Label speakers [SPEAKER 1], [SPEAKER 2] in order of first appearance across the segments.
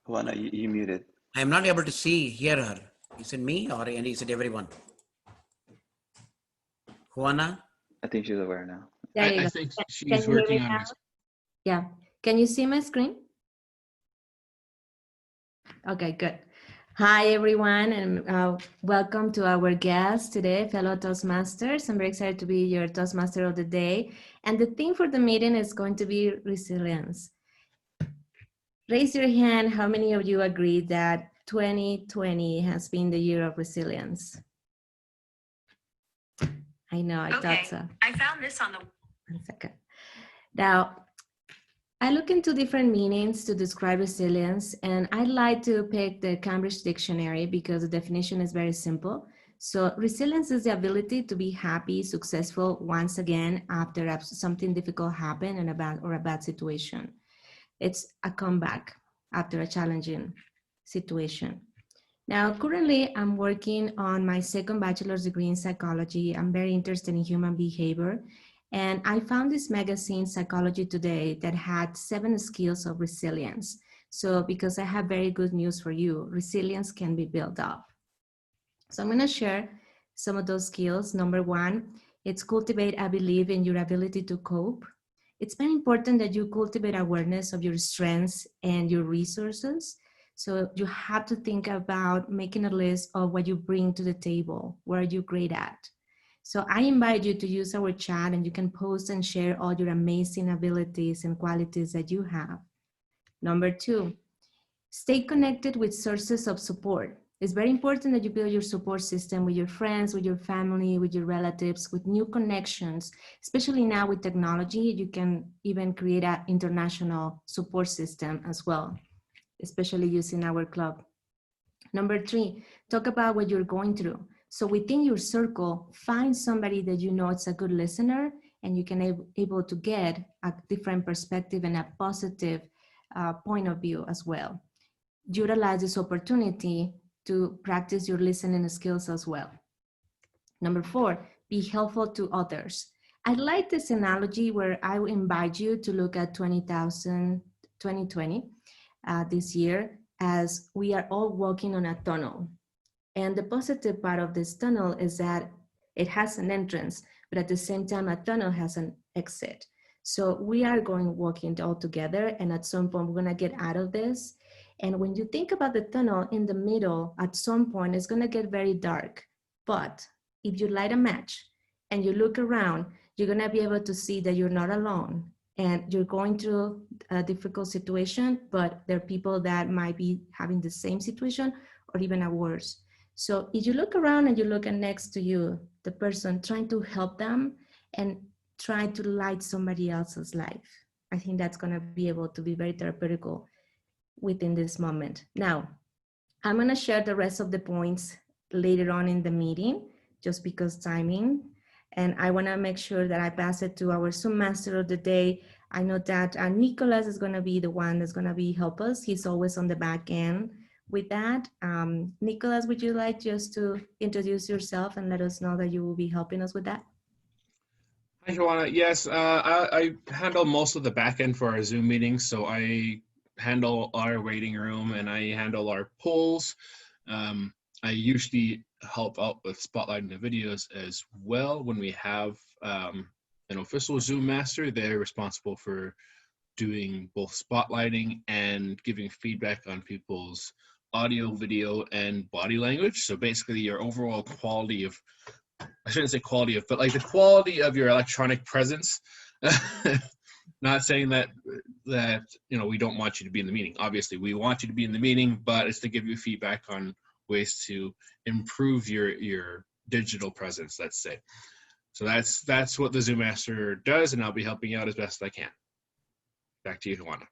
[SPEAKER 1] Juana, you muted.
[SPEAKER 2] I am not able to hear her. Is it me or is it everyone? Juana?
[SPEAKER 1] I think she's aware now.
[SPEAKER 3] I think she's working on it.
[SPEAKER 4] Yeah. Can you see my screen? Okay, good. Hi, everyone, and welcome to our guest today, fellow Toastmasters. I'm very excited to be your Toastmaster of the day. And the theme for the meeting is going to be resilience. Raise your hand. How many of you agree that 2020 has been the year of resilience? I know, I thought so.
[SPEAKER 5] I found this on the...
[SPEAKER 4] 1 second. Now, I look into different meanings to describe resilience, and I like to pick the Cambridge Dictionary because the definition is very simple. So resilience is the ability to be happy, successful once again after something difficult happened and a bad situation. It's a comeback after a challenging situation. Now, currently, I'm working on my second bachelor's degree in psychology. I'm very interested in human behavior. And I found this magazine, Psychology Today, that had 7 skills of resilience. So because I have very good news for you, resilience can be built up. So I'm going to share some of those skills. Number 1, it's cultivate a belief in your ability to cope. It's very important that you cultivate awareness of your strengths and your resources. So you have to think about making a list of what you bring to the table. What are you great at? So I invite you to use our chat, and you can post and share all your amazing abilities and qualities that you have. Number 2, stay connected with sources of support. It's very important that you build your support system with your friends, with your family, with your relatives, with new connections. Especially now with technology, you can even create an international support system as well, especially using our club. Number 3, talk about what you're going through. So within your circle, find somebody that you know is a good listener, and you can able to get a different perspective and a positive point of view as well. Utilize this opportunity to practice your listening skills as well. Number 4, be helpful to others. I like this analogy where I will invite you to look at 2020 this year, as we are all walking on a tunnel. And the positive part of this tunnel is that it has an entrance, but at the same time, a tunnel has an exit. So we are walking all together, and at some point, we're gonna get out of this. And when you think about the tunnel in the middle, at some point, it's gonna get very dark. But if you light a match and you look around, you're gonna be able to see that you're not alone. And you're going through a difficult situation, but there are people that might be having the same situation or even a worse. So if you look around and you look at next to you, the person trying to help them and trying to light somebody else's life, I think that's gonna be able to be very therapeutical within this moment. Now, I'm gonna share the rest of the points later on in the meeting, just because timing. And I wanna make sure that I pass it to our Zoom master of the day. I know that Nicholas is gonna be the one that's gonna help us. He's always on the back end with that. Nicholas, would you like just to introduce yourself and let us know that you will be helping us with that?
[SPEAKER 3] Hi, Joanna. Yes, I handle most of the back end for our Zoom meetings. So I handle our waiting room and I handle our polls. I usually help out with spotlighting the videos as well. When we have an official Zoom master, they're responsible for doing both spotlighting and giving feedback on people's audio, video, and body language. So basically your overall quality of, I shouldn't say quality of, but like the quality of your electronic presence. Not saying that you know, we don't want you to be in the meeting. Obviously, we want you to be in the meeting, but it's to give you feedback on ways to improve your digital presence, let's say. So that's what the Zoom Master does, and I'll be helping out as best I can. Back to you, Juana.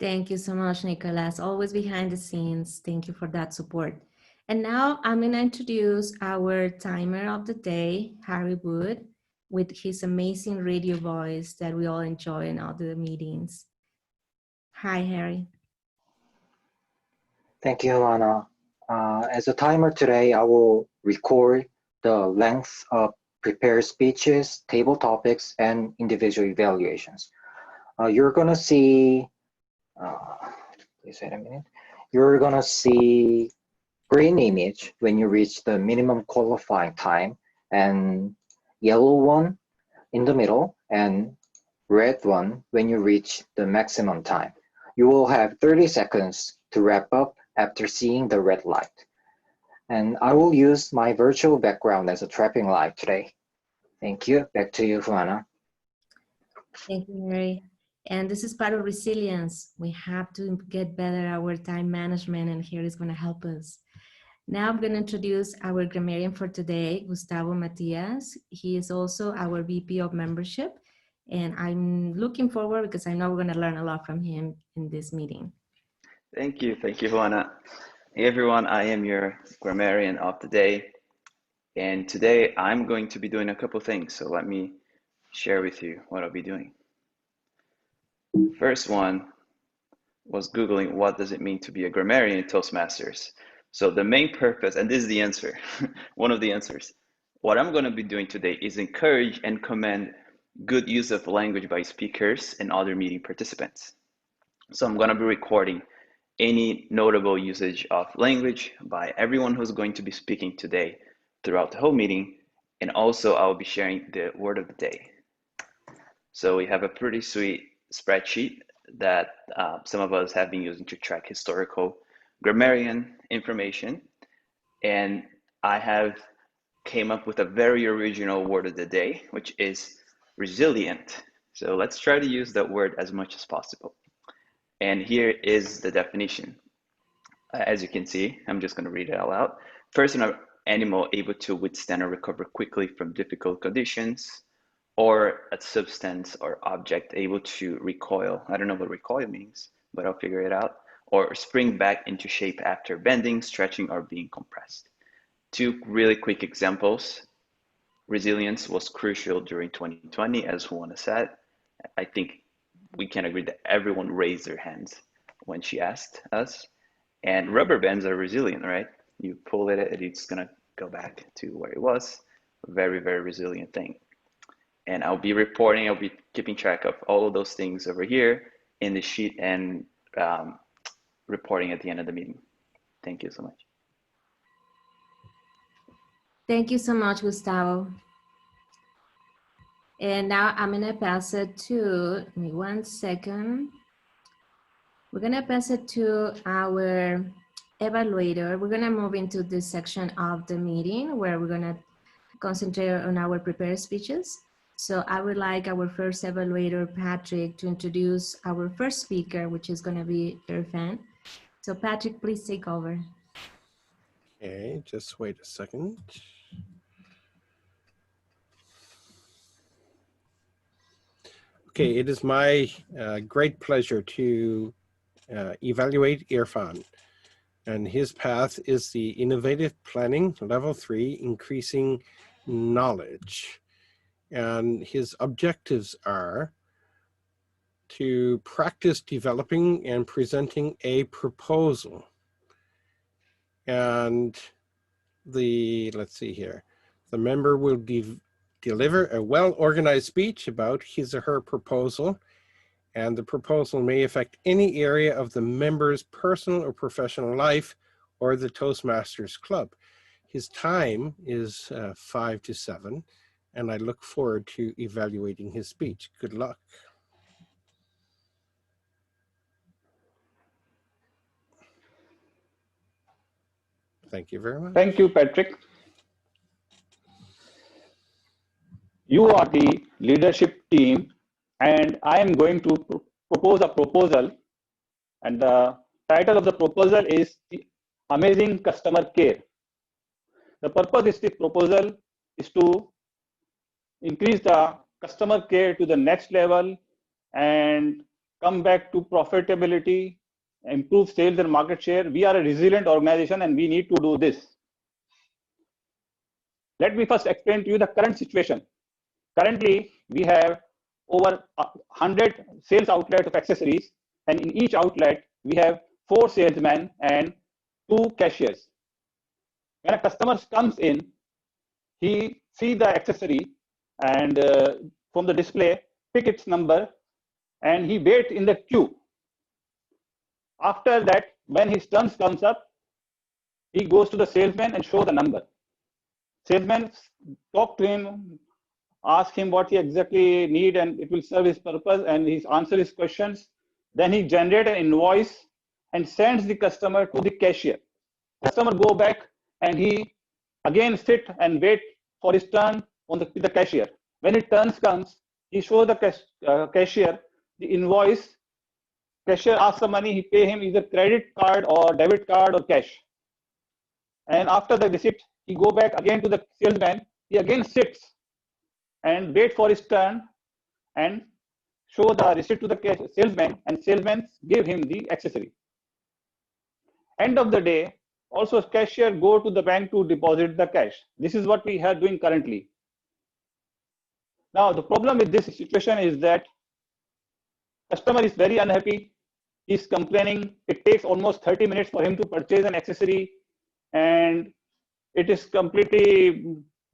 [SPEAKER 4] Thank you so much, Nicholas. Always behind the scenes. Thank you for that support. And now I'm going to introduce our timer of the day, Harry Wood, with his amazing radio voice that we all enjoy in all the meetings. Hi, Harry.
[SPEAKER 6] Thank you, Anna. As a timer today, I will record the length of prepared speeches, table topics, and individual evaluations. You're going to see, Please wait a minute. You're gonna see green image when you reach the minimum qualifying time, and yellow one in the middle, and red one when you reach the maximum time. You will have 30 seconds to wrap up after seeing the red light. And I will use my virtual background as a trapping light today. Thank you. Back to you, Juana.
[SPEAKER 4] Thank you, Mary. And this is part of resilience. We have to get better at our time management, and here is going to help us. Now I'm going to introduce our grammarian for today, Gustavo Matias. He is also our VP of membership, and I'm looking forward because I know we're going to learn a lot from him in this meeting.
[SPEAKER 1] Thank you, Juana. Hey everyone, I am your grammarian of the day. And today I'm going to be doing a couple things. So let me share with you what I'll be doing. First one was Googling what does it mean to be a grammarian in Toastmasters. So the main purpose, and this is the answer, one of the answers. What I'm going to be doing today is encourage and commend good use of language by speakers and other meeting participants. So I'm going to be recording any notable usage of language by everyone who's going to be speaking today throughout the whole meeting. And also I'll be sharing the word of the day. So we have a pretty sweet spreadsheet that some of us have been using to track historical grammarian information. And I have came up with a very original word of the day, which is resilient. So let's try to use that word as much as possible. And here is the definition. As you can see, I'm just going to read it out loud. Person or animal able to withstand or recover quickly from difficult conditions, or a substance or object able to recoil. I don't know what recoil means, but I'll figure it out. Or spring back into shape after bending, stretching, or being compressed. Two really quick examples. Resilience was crucial during 2020, as Juana said. I think we can agree that everyone raised their hands when she asked us. And rubber bands are resilient, right? You pull it, it's gonna go back to where it was. Very, very resilient thing. And I'll be reporting, I'll be keeping track of all of those things over here in the sheet and reporting at the end of the meeting. Thank you so much.
[SPEAKER 4] Thank you so much, Gustavo. And now I'm going to pass it to, give me 1 second. We're going to pass it to our evaluator. We're going to move into this section of the meeting where we're going to concentrate on our prepared speeches. So I would like our first evaluator, Patrick, to introduce our first speaker, which is going to be Irfan. So Patrick, please take over.
[SPEAKER 5] Okay, just wait a second. Okay, it is my great pleasure to evaluate Irfan. And his path is the Innovative Planning Level 3, Increasing Knowledge. And his objectives are to practice developing and presenting a proposal. And let's see here, the member will deliver a well-organized speech about his or her proposal, and the proposal may affect any area of the member's personal or professional life or the Toastmasters Club. His time is 5 to 7, and I look forward to evaluating his speech. Good luck. Thank you very much.
[SPEAKER 7] Thank you, Patrick. You are the leadership team, and I am going to propose a proposal. And the title of the proposal is the Amazing Customer Care. The purpose of the proposal is to increase the customer care to the next level and come back to profitability, improve sales and market share. We are a resilient organization and we need to do this. Let me first explain to you the current situation. Currently, we have over 100 sales outlets of accessories, and in each outlet, we have 4 salesmen and 2 cashiers. When a customer comes in, he sees the accessory and from the display, pick its number, and he waits in the queue. After that, when his turn comes up, he goes to the salesman and show the number. Salesman talk to him, ask him what he exactly need, and it will serve his purpose, and he answer his questions. Then he generate an invoice and sends the customer to the cashier. Customer go back and he again sit and wait for his turn on the cashier. When his turn comes, he show the cashier the invoice. Cashier asks the money, he pay him either credit card or debit card or cash. And after the receipt, he go back again to the salesman. He again sits and wait for his turn and show the receipt to the salesman, and salesman give him the accessory. End of the day, also cashier go to the bank to deposit the cash. This is what we are doing currently. Now the problem with this situation is that customer is very unhappy. He's complaining. It takes almost 30 minutes for him to purchase an accessory, and it is completely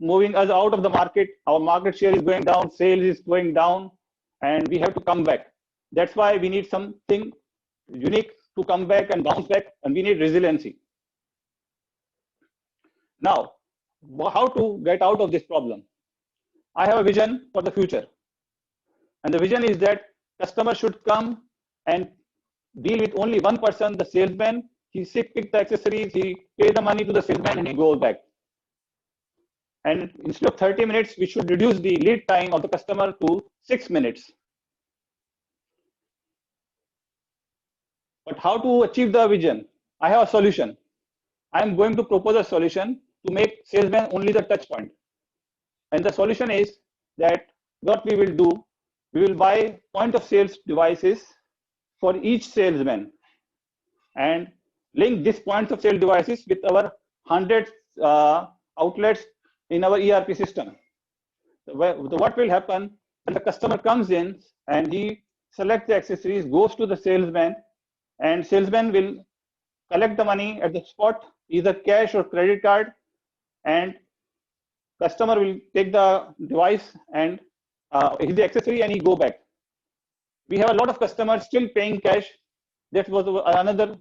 [SPEAKER 7] moving us out of the market. Our market share is going down, sales is going down, and we have to come back. That's why we need something unique to come back and bounce back, and we need resiliency. Now, how to get out of this problem? I have a vision for the future. And the vision is that customer should come and deal with only one person, the salesman. He pick the accessories, he pay the money to the salesman, and he goes back. And instead of 30 minutes, we should reduce the lead time of the customer to 6 minutes. But how to achieve the vision? I have a solution. I am going to propose a solution to make salesman only the touch point. And the solution is that what we will do, we will buy point of sales devices for each salesman and link these points of sale devices with our 100 outlets in our ERP system. What will happen when the customer comes in and he selects the accessories, goes to the salesman, and salesman will collect the money at the spot, either cash or credit card, and customer will take the device and the accessory and he go back. We have a lot of customers still paying cash. That was another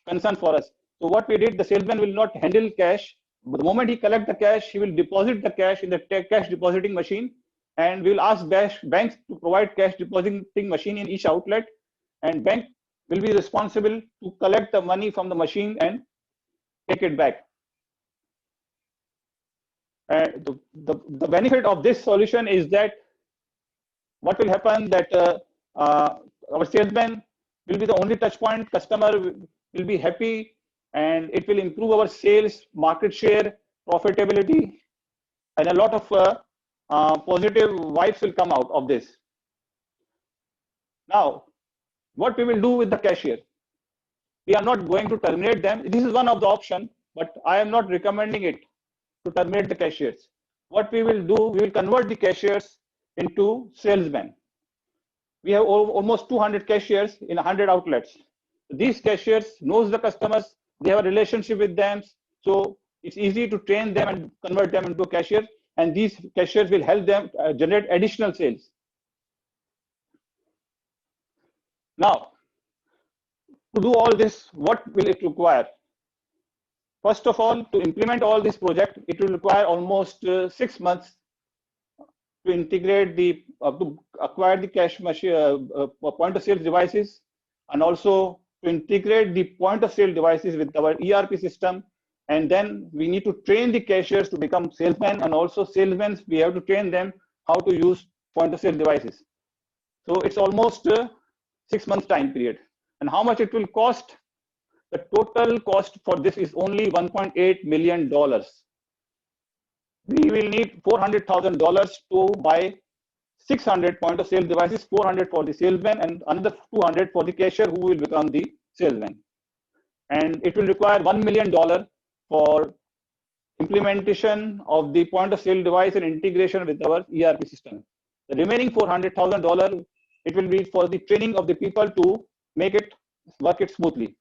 [SPEAKER 7] concern for us. So what we did, the salesman will not handle cash. But the moment he collect the cash, he will deposit the cash in the cash depositing machine, and we will ask banks to provide cash depositing machine in each outlet, and bank will be responsible to collect the money from the machine and take it back. The benefit of this solution is that what will happen that our salesman will be the only touch point, customer will be happy, and it will improve our sales, market share, profitability, and a lot of positive vibes will come out of this. Now, what we will do with the cashier? We are not going to terminate them. This is one of the options, but I am not recommending it to terminate the cashiers. What we will do, we will convert the cashiers into salesmen. We have almost 200 cashiers in 100 outlets. These cashiers knows the customers, they have a relationship with them, so it's easy to train them and convert them into a cashier, and these cashiers will help them generate additional sales. Now, to do all this, what will it require? First of all, to implement all this project, it will require almost 6 months to integrate to acquire the cash machine, point of sale devices, and also to integrate the point of sale devices with our ERP system. And then we need to train the cashiers to become salesmen, and also salesmen, we have to train them how to use point of sale devices. So it's almost 6 months time period. And how much it will cost? The total cost for this is only $1.8 million. We will need $400,000 to buy 600 point of sale devices, 400 for the salesman and another 200 for the cashier who will become the salesman. And it will require $1 million for implementation of the point of sale device and integration with our ERP system. The remaining $400,000, it will be for the training of the people to make it work it smoothly.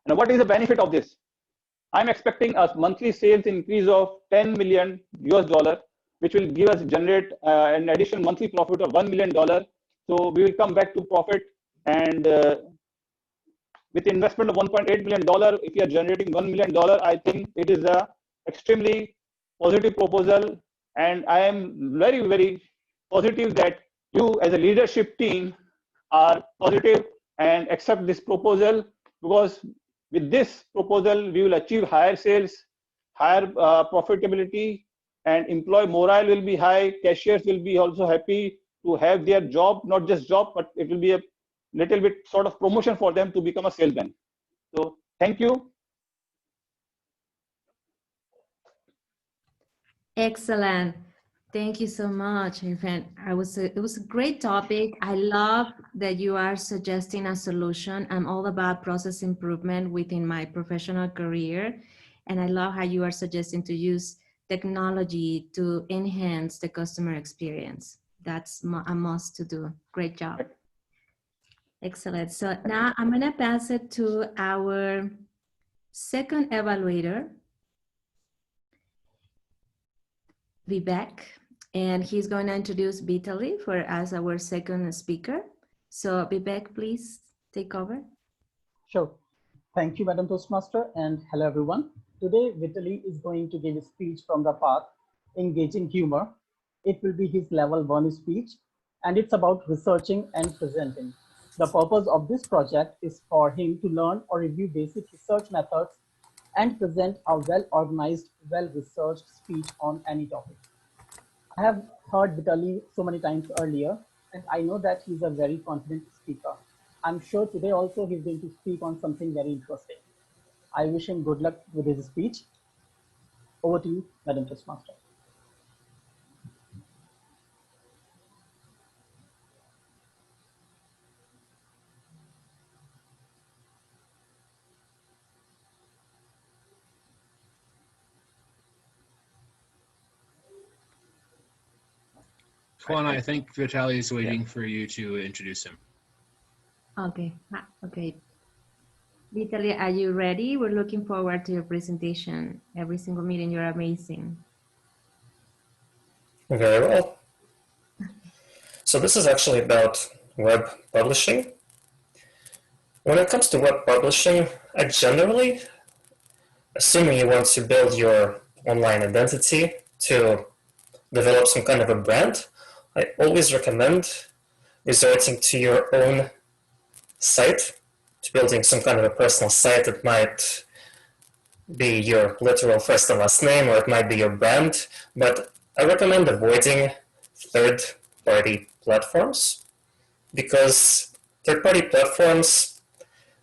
[SPEAKER 7] Now, what is the benefit of this? I'm expecting a monthly sales increase of $10 million US, which will give us generate an additional monthly profit of $1 million. So we will come back to profit, and with investment of $1.8 million, if you are generating $1 million, I think it is a extremely positive proposal. And I am very, very positive that you as a leadership team are positive and accept this proposal, because with this proposal, we will achieve higher sales, higher profitability, and employee morale will be high. Cashiers will be also happy to have their job, not just job, but it will be a little bit sort of promotion for them to become a salesman. So thank you.
[SPEAKER 4] Excellent. Thank you so much, my friend. It was a great topic. I love that you are suggesting a solution. I'm all about process improvement within my professional career. And I love how you are suggesting to use technology to enhance the customer experience. That's a must to do. Great job. Excellent. So now I'm gonna pass it to our second evaluator, Vivek. And he's going to introduce Vitaly for as our second speaker. So Vivek, please take over.
[SPEAKER 8] Sure. Thank you, Madam Toastmaster, and hello, everyone. Today, Vitaly is going to give a speech from the path, Engaging Humor. It will be his level 1 speech, and it's about researching and presenting. The purpose of this project is for him to learn or review basic research methods and present a well-organized, well-researched speech on any topic. I have heard Vitaly so many times earlier, and I know that he's a very confident speaker. I'm sure today also he's going to speak on something very interesting. I wish him good luck with his speech. Over to you, Madam Toastmaster.
[SPEAKER 3] Juan, I think Vitaly is waiting for you to introduce him.
[SPEAKER 4] Okay, okay. Vitaly, are you ready? We're looking forward to your presentation. Every single meeting, you're amazing.
[SPEAKER 9] Very well. So this is actually about web publishing. When it comes to web publishing, I generally, assuming you want to build your online identity to develop some kind of a brand, I always recommend resorting to your own site, to building some kind of a personal site. It might be your literal first and last name, or it might be your brand, but I recommend avoiding third-party platforms, because third-party platforms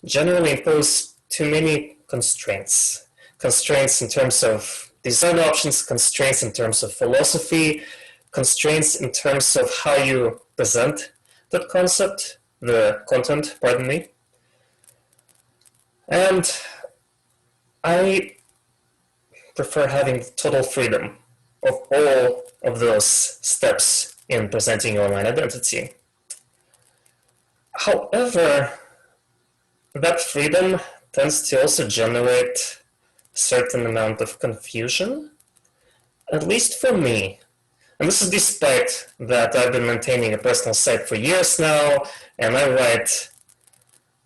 [SPEAKER 9] generally impose too many constraints. Constraints in terms of design options, constraints in terms of philosophy, constraints in terms of how you present that concept, the content, pardon me. And I prefer having total freedom of all of those steps in presenting your online identity. However, that freedom tends to also generate a certain amount of confusion, at least for me. And this is despite that I've been maintaining a personal site for years now, and I write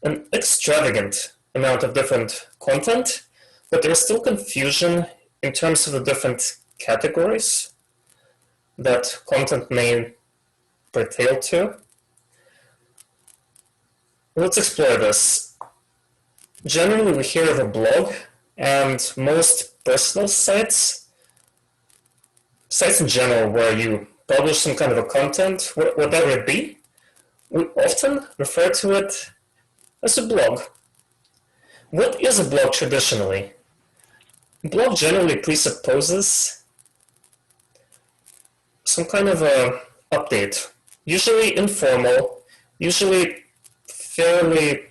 [SPEAKER 9] an extravagant amount of different content, but there's still confusion in terms of the different categories that content may pertain to. Let's explore this. Generally, we hear of a blog, and most personal sites in general where you publish some kind of a content, whatever it be, we often refer to it as a blog. What is a blog traditionally? A blog generally presupposes some kind of a update, usually informal, usually fairly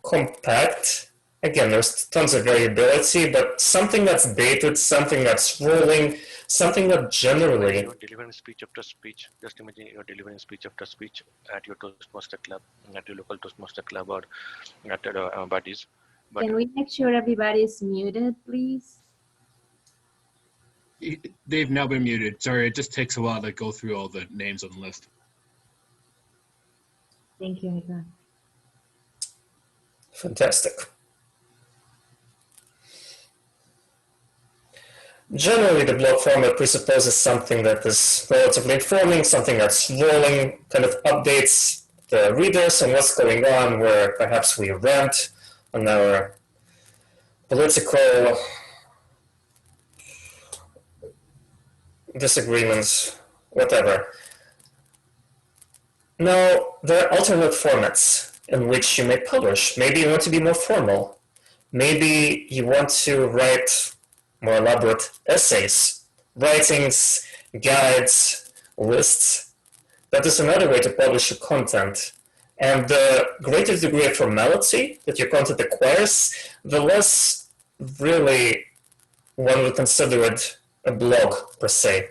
[SPEAKER 9] compact. Again, there's tons of variability, but something that's dated, something that's rolling, something that generally...
[SPEAKER 10] You're delivering speech after speech. Just imagine you're delivering speech after speech at your Toastmaster club, at your local Toastmaster club, or at Buddies. But
[SPEAKER 4] Can we make sure everybody is muted, please?
[SPEAKER 3] They've now been muted. Sorry, it just takes a while to go through all the names on the list.
[SPEAKER 4] Thank you, Nika.
[SPEAKER 9] Fantastic. Generally, the blog format presupposes something that is relatively informing, something that's rolling, kind of updates the readers on what's going on, where perhaps we rant on our political disagreements, whatever. Now, there are alternate formats in which you may publish. Maybe you want to be more formal. Maybe you want to write more elaborate essays, writings, guides, lists. That is another way to publish your content. And the greater degree of formality that your content acquires, the less really one would consider it a blog per se.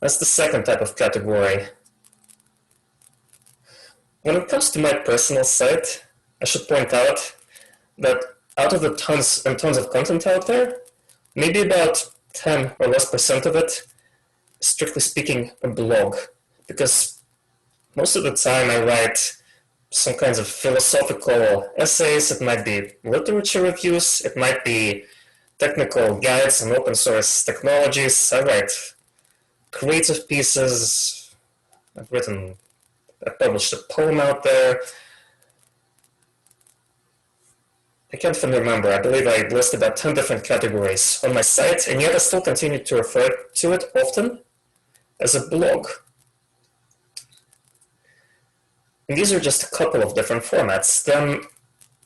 [SPEAKER 9] That's the second type of category. When it comes to my personal site, I should point out that out of the tons and tons of content out there, maybe about 10 or less % of it, strictly speaking, a blog. Because most of the time I write some kinds of philosophical essays, it might be literature reviews, it might be technical guides and open source technologies. I write creative pieces, I published a poem out there. I can't even remember. I believe I listed about 10 different categories on my site, and yet I still continue to refer to it often as a blog. And these are just a couple of different formats. Then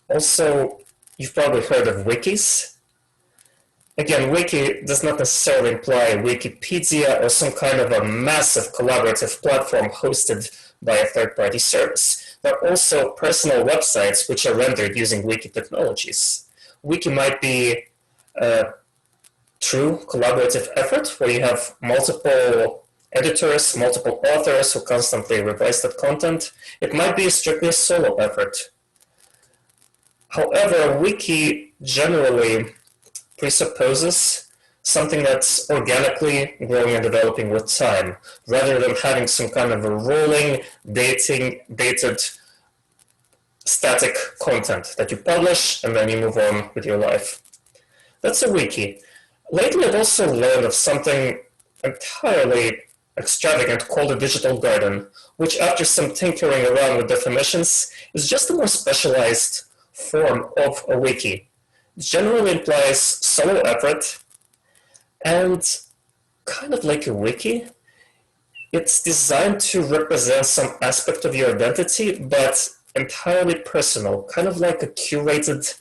[SPEAKER 9] also, you've probably heard of wikis. Again, wiki does not necessarily imply Wikipedia or some kind of a massive collaborative platform hosted by a third-party service. There are also personal websites which are rendered using wiki technologies. Wiki might be a true collaborative effort where you have multiple editors, multiple authors who constantly revise that content. It might be strictly a solo effort. However, wiki generally presupposes something that's organically growing and developing with time, rather than having some kind of a rolling, dated, static content that you publish and then you move on with your life. That's a wiki. Lately, I've also learned of something entirely extravagant called a digital garden, which after some tinkering around with definitions is just a more specialized form of a wiki. It generally implies solo effort, and kind of like a wiki, it's designed to represent some aspect of your identity, but entirely personal, kind of like a curated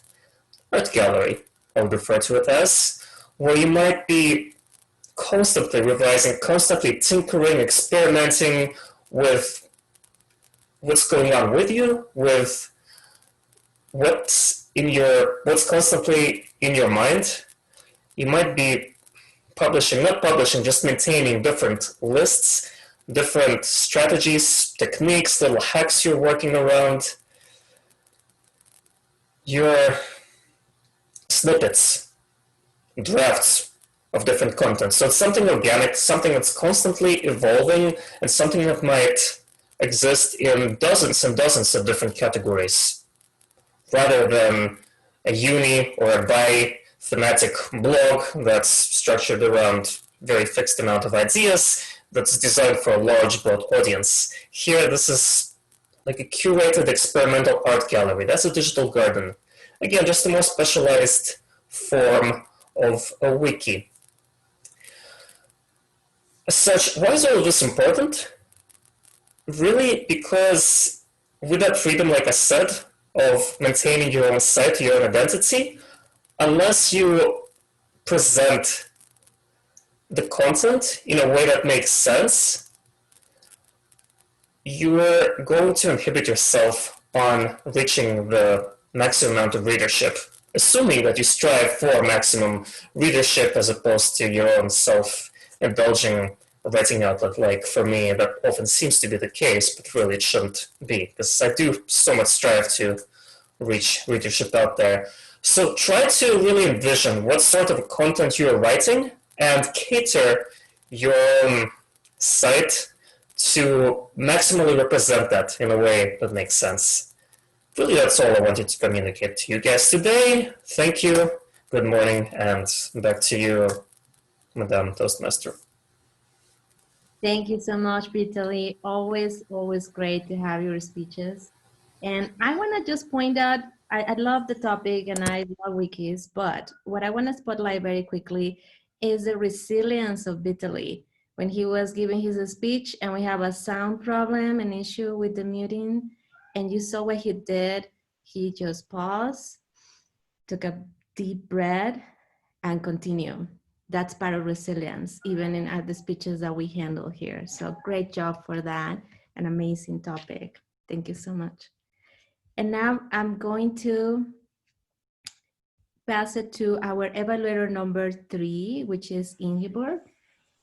[SPEAKER 9] art gallery, I would refer to it as, where you might be constantly revising, constantly tinkering, experimenting with what's going on with you, with what's constantly in your mind. You might be not publishing, just maintaining different lists, different strategies, techniques, little hacks you're working around, your snippets, drafts of different content. So it's something organic, something that's constantly evolving, and something that might exist in dozens and dozens of different categories, rather than a uni or a bi-thematic blog that's structured around very fixed amount of ideas that's designed for a large, broad audience. Here, this is like a curated experimental art gallery. That's a digital garden. Again, just a more specialized form of a wiki. As such, why is all of this important? Really, because with that freedom, like I said, of maintaining your own site, your own identity, unless you present the content in a way that makes sense, you're going to inhibit yourself on reaching the maximum amount of readership, assuming that you strive for maximum readership as opposed to your own self-indulging writing outlet. Like for me, that often seems to be the case, but really it shouldn't be, because I do so much strive to reach readership out there. So try to really envision what sort of content you're writing and cater your own site to maximally represent that in a way that makes sense. really, that's all I wanted to communicate to you guys today. Thank you. Good morning, and back to you, Madam Toastmaster.
[SPEAKER 4] Thank you so much, Vitaly. Always, always great to have your speeches. And I want to just point out, I love the topic and I love wikis, but what I want to spotlight very quickly is the resilience of Vitaly. When he was giving his speech and we have a sound problem, an issue with the muting, and you saw what he did, he just paused, took a deep breath, and continued. That's part of resilience, even in the speeches that we handle here. So great job for that, an amazing topic. Thank you so much. And now I'm going to pass it to our evaluator number 3, which is Ingeborg.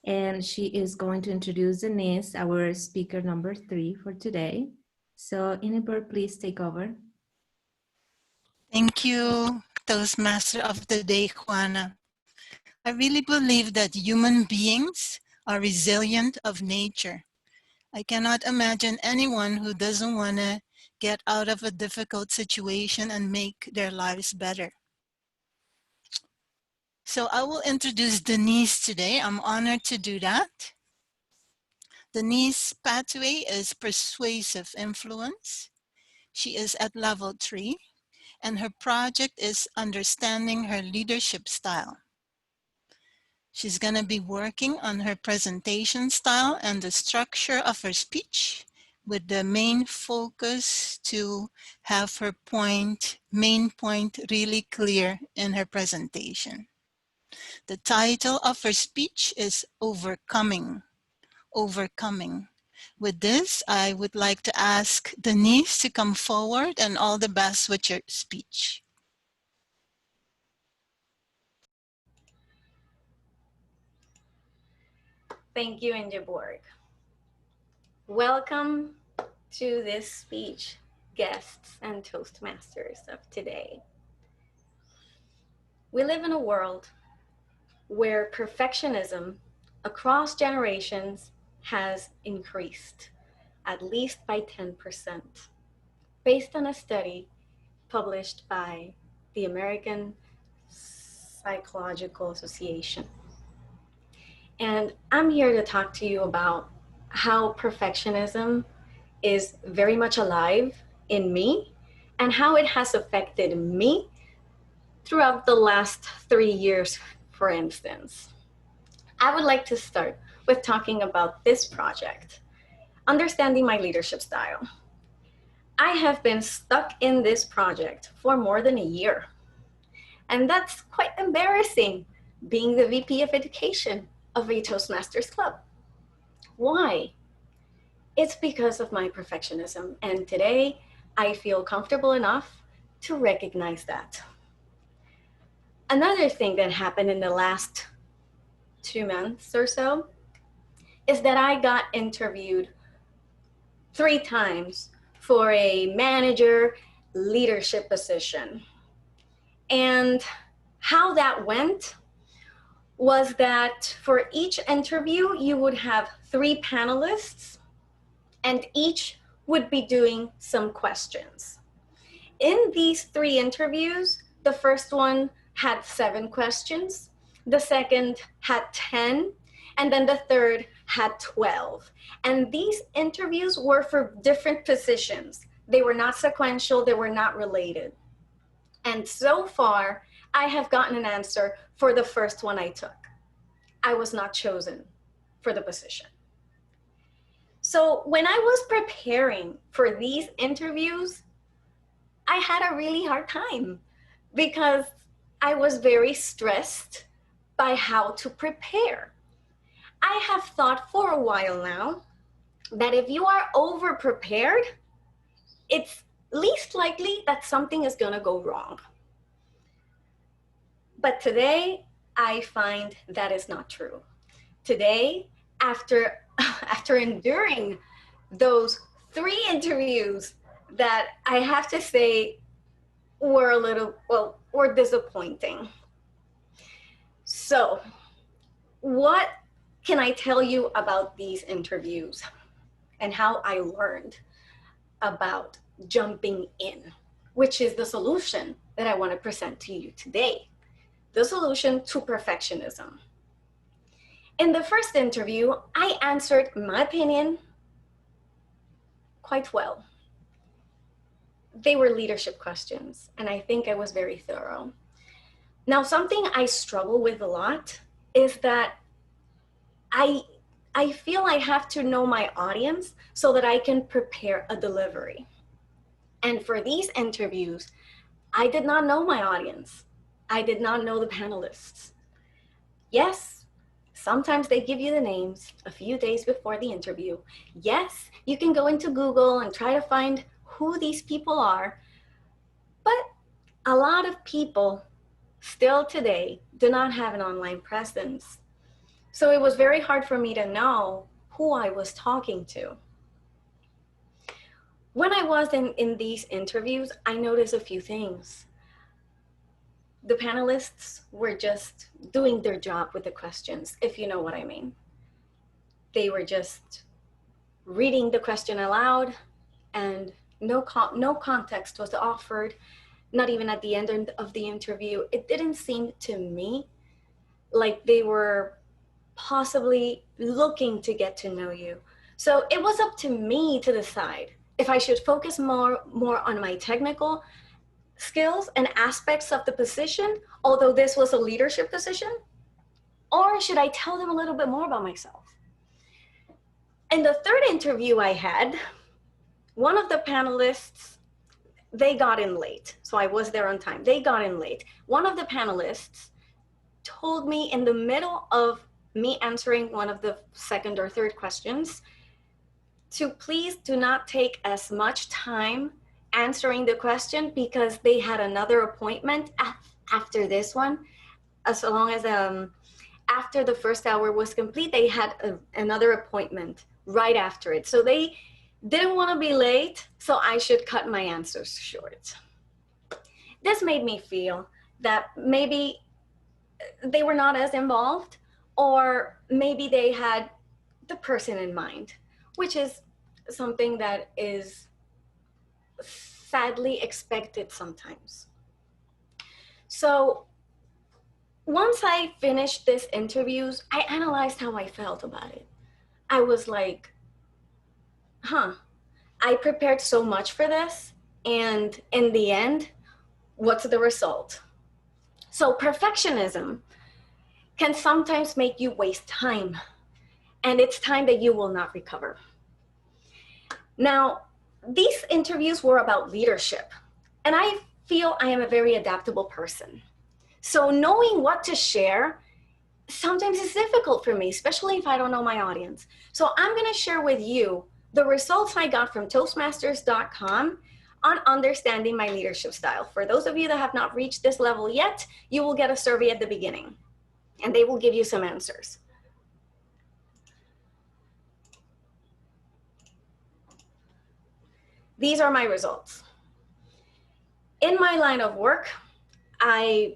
[SPEAKER 4] And she is going to introduce Denise, our speaker number 3 for today. So Ingeborg, please take over.
[SPEAKER 11] Thank you, Toastmaster of the Day, Juana. I really believe that human beings are resilient of nature. I cannot imagine anyone who doesn't want to get out of a difficult situation and make their lives better. So I will introduce Denise today. I'm honored to do that. Denise's pathway is persuasive influence. She is at level 3, and her project is understanding her leadership style. She's going to be working on her presentation style and the structure of her speech, with the main focus to have her main point really clear in her presentation. The title of her speech is Overcoming. Overcoming. With this, I would like to ask Denise to come forward, and all the best with your speech.
[SPEAKER 12] Thank you, Ingeborg. Welcome to this speech, guests and Toastmasters of today. We live in a world where perfectionism across generations has increased, at least by 10%, based on a study published by the American Psychological Association. And I'm here to talk to you about how perfectionism is very much alive in me and how it has affected me throughout the last 3 years, for instance. I would like to start with talking about this project, Understanding My Leadership Style. I have been stuck in this project for more than a year, and that's quite embarrassing, being the VP of Education of a Toastmasters Club. Why? It's because of my perfectionism, and today I feel comfortable enough to recognize that. Another thing that happened in the last 2 months or so is that I got interviewed 3 times for a manager leadership position. And how that went was that for each interview, you would have 3 panelists, and each would be doing some questions. In these 3 interviews, the first one had 7 questions, the second had 10, and then the third had 12. And these interviews were for different positions. They were not sequential, they were not related. And so far, I have gotten an answer for the first one I took. I was not chosen for the position. So when I was preparing for these interviews, I had a really hard time because I was very stressed by how to prepare. I have thought for a while now that if you are over-prepared, it's least likely that something is going to go wrong. But today, I find that is not true. Today, after enduring those 3 interviews that I have to say were disappointing. So, what can I tell you about these interviews and how I learned about jumping in? which is the solution that I want to present to you today. The solution to perfectionism. In the first interview, I answered my opinion quite well. They were leadership questions, and I think I was very thorough. Now, something I struggle with a lot is that I feel I have to know my audience so that I can prepare a delivery. And for these interviews, I did not know my audience. I did not know the panelists. Yes, sometimes they give you the names a few days before the interview. Yes, you can go into Google and try to find who these people are. But a lot of people still today do not have an online presence. So it was very hard for me to know who I was talking to. When I was in these interviews, I noticed a few things. The panelists were just doing their job with the questions, if you know what I mean. They were just reading the question aloud, and no context was offered, not even at the end of the interview. It didn't seem to me like they were possibly looking to get to know you. So it was up to me to decide if I should focus more on my technical skills and aspects of the position, although this was a leadership position, or should I tell them a little bit more about myself? In the third interview I had, one of the panelists, they got in late. So I was there on time. They got in late. One of the panelists told me in the middle of me answering one of the second or third questions to please do not take as much time answering the question because they had another appointment after this one. As long as after the first hour was complete, they had another appointment right after it. So they didn't want to be late, so I should cut my answers short. This made me feel that maybe they were not as involved, or maybe they had the person in mind, which is something that is sadly expected sometimes. So once I finished these interviews, I analyzed how I felt about it. I was like, I prepared so much for this, and in the end, what's the result? So perfectionism can sometimes make you waste time, and it's time that you will not recover. Now, these interviews were about leadership, and I feel I am a very adaptable person. So knowing what to share sometimes is difficult for me, especially if I don't know my audience. So I'm going to share with you the results I got from Toastmasters.com on understanding my leadership style. For those of you that have not reached this level yet, you will get a survey at the beginning, and they will give you some answers. These are my results. In my line of work, I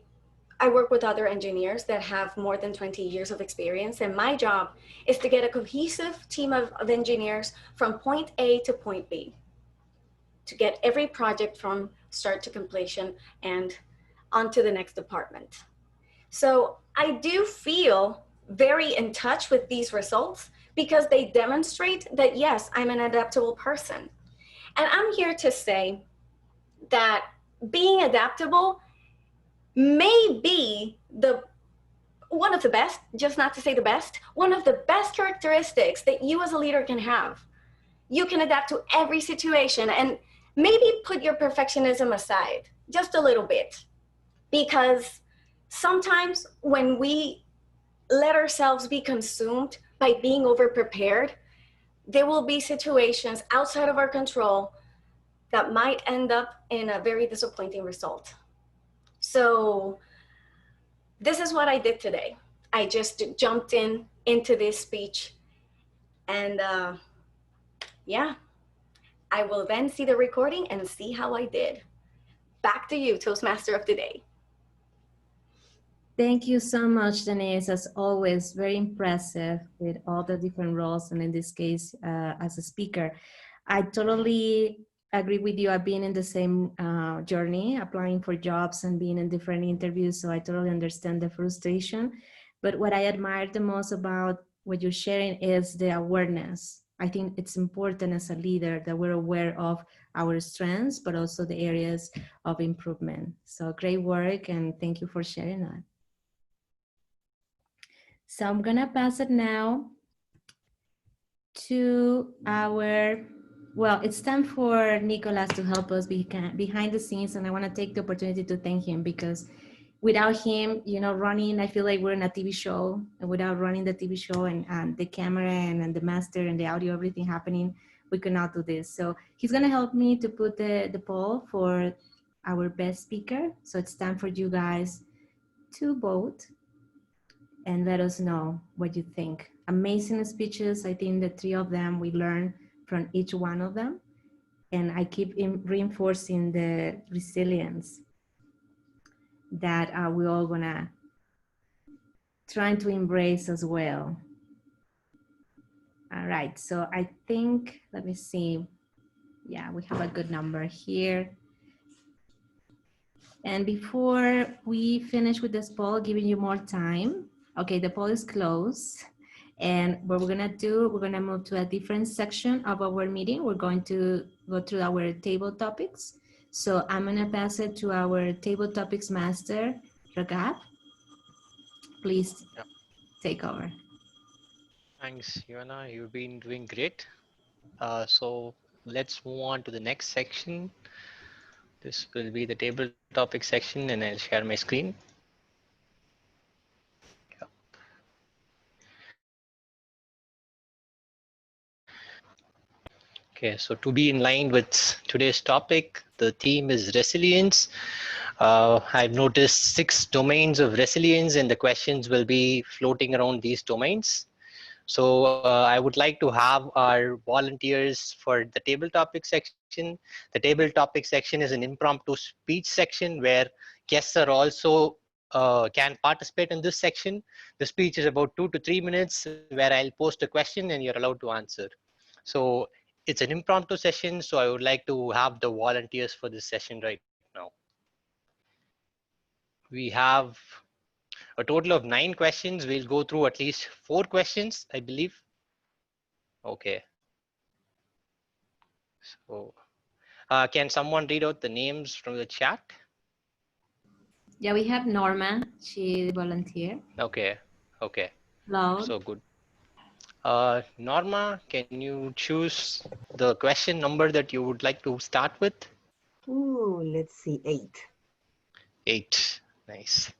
[SPEAKER 12] work with other engineers that have more than 20 years of experience, and my job is to get a cohesive team of engineers from point A to point B, to get every project from start to completion and onto the next department. So I do feel very in touch with these results because they demonstrate that, yes, I'm an adaptable person. And I'm here to say that being adaptable may be one of the best, just not to say the best, one of the best characteristics that you as a leader can have. You can adapt to every situation, and maybe put your perfectionism aside just a little bit, because sometimes when we let ourselves be consumed by being overprepared, there will be situations outside of our control that might end up in a very disappointing result. So this is what I did today. I just jumped into this speech, and yeah, I will then see the recording and see how I did. Back to you, Toastmaster of the Day.
[SPEAKER 4] Thank you so much, Denise. As always, very impressive with all the different roles, and in this case, as a speaker. I totally agree with you. I've been in the same journey, applying for jobs and being in different interviews. So I totally understand the frustration. But what I admire the most about what you're sharing is the awareness. I think it's important as a leader that we're aware of our strengths, but also the areas of improvement. So great work, and thank you for sharing that. So I'm gonna pass it now to our, well, it's time for Nicolas to help us behind the scenes, and I want to take the opportunity to thank him, because without him, you know, running, I feel like we're in a TV show, and without running the TV show and the camera and the master and the audio, everything happening, we could not do this. So he's gonna help me to put the poll for our best speaker. So it's time for you guys to vote and let us know what you think. Amazing speeches. I think the three of them, we learn from each one of them. And I keep reinforcing the resilience that we're all gonna try to embrace as well. All right, so I think, let me see. Yeah, we have a good number here. And before we finish with this poll, giving you more time. Okay, the poll is closed. And what we're gonna do, we're gonna move to a different section of our meeting. We're going to go through our table topics. So I'm gonna pass it to our table topics master, Raghav. Please take over.
[SPEAKER 13] Thanks, Ivana. You've been doing great. So let's move on to the next section. This will be the table topic section, and I'll share my screen. Okay, so to be in line with today's topic, the theme is resilience. I've noticed 6 domains of resilience, and the questions will be floating around these domains. So I would like to have our volunteers for the table topic section. The table topic section is an impromptu speech section where guests are also can participate in this section. The speech is about 2 to 3 minutes where I'll post a question and you're allowed to answer. So it's an impromptu session, so I would like to have the volunteers for this session right now. We have a total of 9 questions. We'll go through at least 4 questions, I believe. Okay. So can someone read out the names from the chat?
[SPEAKER 4] Yeah, we have Norma. She volunteered.
[SPEAKER 13] Okay. Okay.
[SPEAKER 4] Loud.
[SPEAKER 13] So good. Norma, can you choose the question number that you would like to start with?
[SPEAKER 14] Ooh, let's see, 8.
[SPEAKER 13] 8. Nice.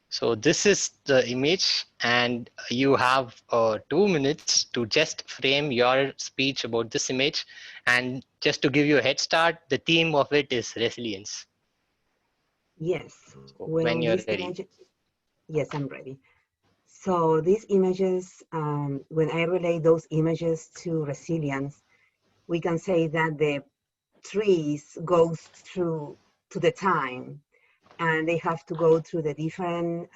[SPEAKER 13] So this is the image, and you have 2 minutes to just frame your speech about this image. And just to give you a head start, the theme of it is resilience.
[SPEAKER 14] Yes.
[SPEAKER 13] So
[SPEAKER 14] Well,
[SPEAKER 13] when you're
[SPEAKER 14] this
[SPEAKER 13] ready.
[SPEAKER 14] image, yes, I'm ready. So these images, when I relate those images to resilience, we can say that the trees goes through to the time, and they have to go through the different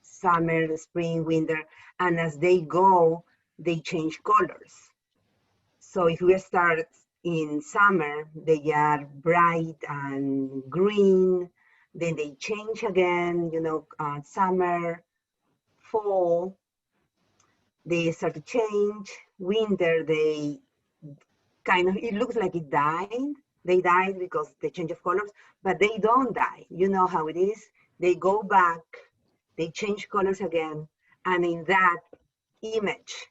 [SPEAKER 14] summer, spring, winter, and as they go, they change colors. So if we start in summer, they are bright and green, then they change again, you know, summer, fall, they start to change, winter, they kind of, it looks like it died. They died because they change of colors, but they don't die. You know how it is. They go back, they change colors again, and in that image,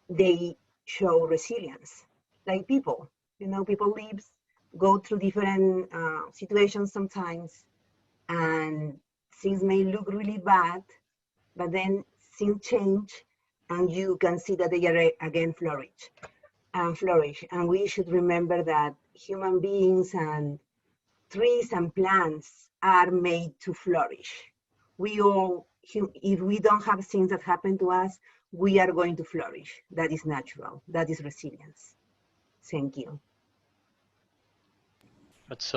[SPEAKER 14] they show resilience. Like people, you know, people go through different situations sometimes, and things may look really bad, but then things change, and you can see that they are again flourish. And we should remember that human beings and trees and plants are made to flourish. We all, if we don't have things that happen to us, we are going to flourish. That is natural. That is resilience. Thank you.
[SPEAKER 13] That's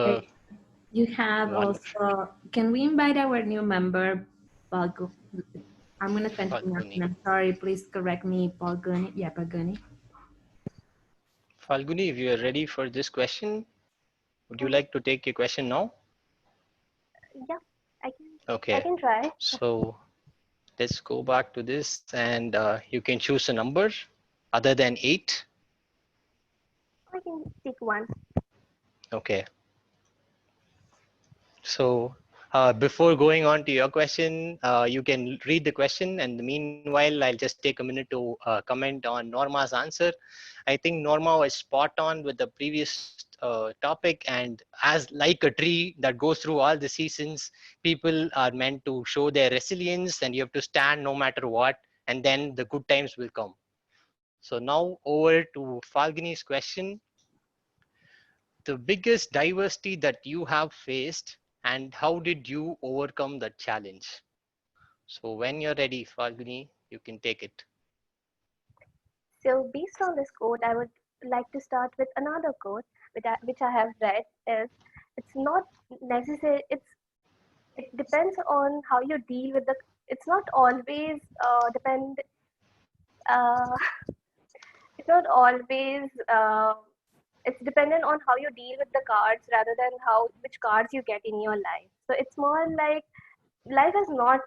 [SPEAKER 4] you have
[SPEAKER 13] wonderful.
[SPEAKER 4] also, can we invite our new member, Paul? I'm going to try to pronounce
[SPEAKER 13] Falguni.
[SPEAKER 4] it. I'm sorry, please correct me, Paul Guni. Yeah, Paul Guni.
[SPEAKER 13] Falguni, if you are ready for this question, would you like to take your question now?
[SPEAKER 15] Yeah, I can.
[SPEAKER 13] Okay.
[SPEAKER 15] I can try.
[SPEAKER 13] So let's go back to this, and you can choose a number other than 8.
[SPEAKER 15] I can take one.
[SPEAKER 13] Okay. So before going on to your question, you can read the question, and meanwhile, I'll just take a minute to comment on Norma's answer. I think Norma was spot on with the previous topic, and as like a tree that goes through all the seasons, people are meant to show their resilience, and you have to stand no matter what, and then the good times will come. So now over to Falguni's question. The biggest diversity that you have faced, and how did you overcome that challenge? So when you're ready, Falguni, you can take it.
[SPEAKER 15] So based on this quote, I would like to start with another quote which I have read. Is it's not necessary. It depends on how you deal with the. It's not always depend. Uh, it's not always. It's dependent on how you deal with the cards rather than which cards you get in your life. So it's more like life is not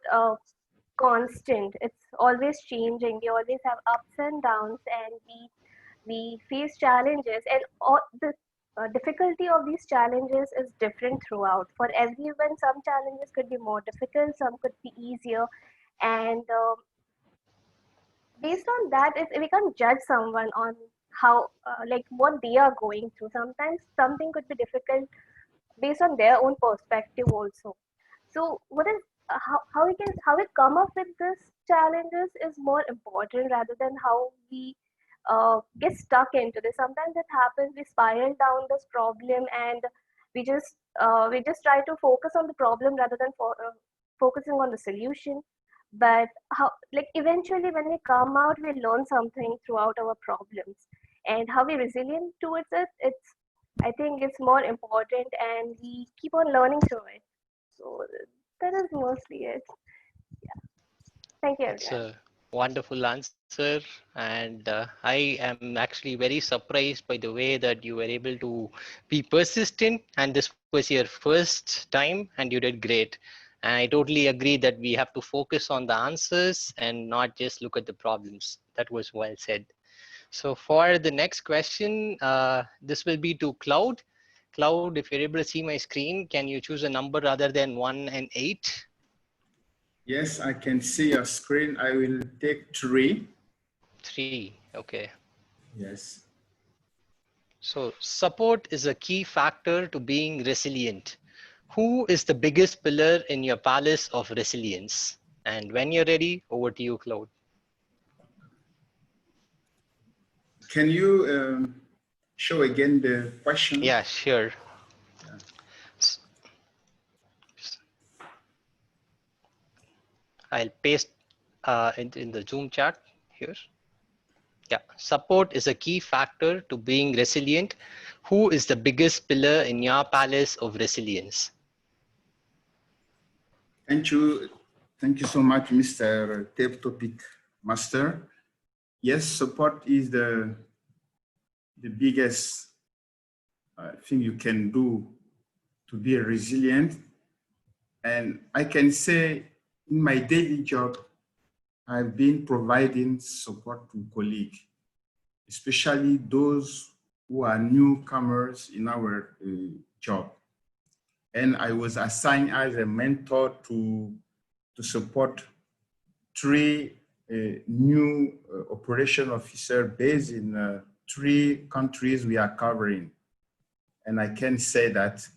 [SPEAKER 15] constant. It's always changing. We always have ups and downs, and we face challenges, and all the difficulty of these challenges is different throughout. For everyone, some challenges could be more difficult, some could be easier, and based on that, we can't judge someone on how like what they are going through. Sometimes something could be difficult based on their own perspective also. So what is how we come up with this challenges is more important rather than how we get stuck into this. Sometimes it happens, we spiral down this problem, and we just try to focus on the problem rather than focusing on the solution. But how, like, eventually when we come out, we learn something throughout our problems, and how we resilient towards it, I think it's more important, and we keep on learning through it. So that is mostly it. Yeah. Thank you,
[SPEAKER 13] It's
[SPEAKER 15] everyone.
[SPEAKER 13] a wonderful answer, and I am actually very surprised by the way that you were able to be persistent, and this was your first time and you did great. And I totally agree that we have to focus on the answers and not just look at the problems. That was well said. So for the next question, this will be to Cloud. Cloud, if you're able to see my screen, can you choose a number other than 1 and 8?
[SPEAKER 16] Yes, I can see your screen. I will take 3.
[SPEAKER 13] 3, okay.
[SPEAKER 16] Yes.
[SPEAKER 13] So support is a key factor to being resilient. Who is the biggest pillar in your palace of resilience? And when you're ready, over to you, Claude.
[SPEAKER 16] Can you show again the question?
[SPEAKER 13] Yeah, sure.
[SPEAKER 16] Yeah.
[SPEAKER 13] I'll paste in the Zoom chat here. Yeah, support is a key factor to being resilient. Who is the biggest pillar in your palace of resilience?
[SPEAKER 16] Thank you. Thank you so much, Mr. Tape Topic Master. Yes, support is the biggest thing you can do to be resilient. And I can say in my daily job, I've been providing support to colleagues, especially those who are newcomers in our job. And I was assigned as a mentor to support 3 new operation officers based in 3 countries we are covering. And I can say that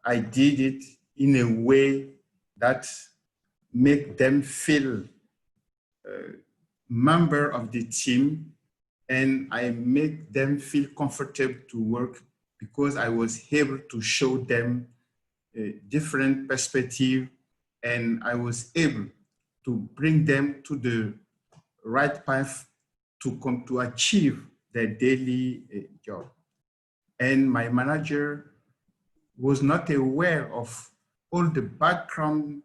[SPEAKER 16] I did it in a way that make them feel member of the team, and I make them feel comfortable to work because I was able to show them a different perspective, and I was able to bring them to the right path to achieve their daily job. And my manager was not aware of all the background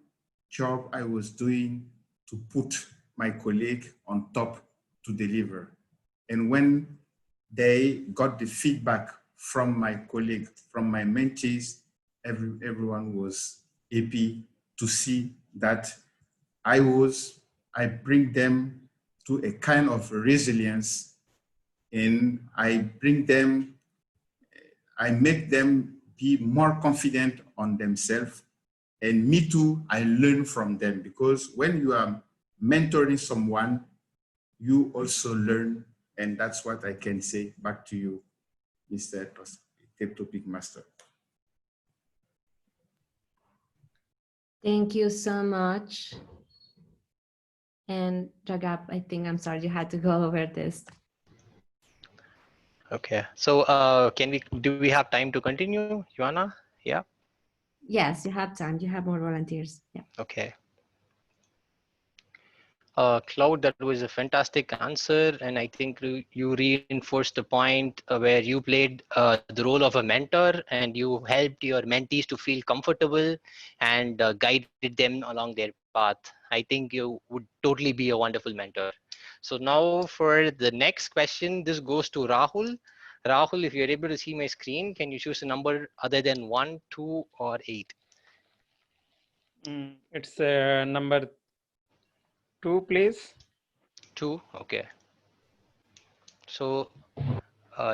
[SPEAKER 16] job I was doing to put my colleague on top to deliver. And when they got the feedback from my colleagues, from my mentees. Everyone was happy to see that I bring them to a kind of resilience, and I make them be more confident on themselves. And me too, I learn from them, because when you are mentoring someone, you also learn. And that's what I can say. Back to you, Mr. Topic Master.
[SPEAKER 4] Thank you so much. And Ragab, I think, I'm sorry you had to go over this.
[SPEAKER 13] Okay, so do we have time to continue, Joanna? Yeah.
[SPEAKER 4] Yes, you have time. You have more volunteers. Yeah.
[SPEAKER 13] Okay. Cloud, that was a fantastic answer, and I think you reinforced the point where you played the role of a mentor, and you helped your mentees to feel comfortable and guided them along their path. I think you would totally be a wonderful mentor. So now for the next question, this goes to Rahul. Rahul, if you're able to see my screen, can you choose a number other than 1, 2, or 8?
[SPEAKER 17] It's number 2, please.
[SPEAKER 13] 2, okay. So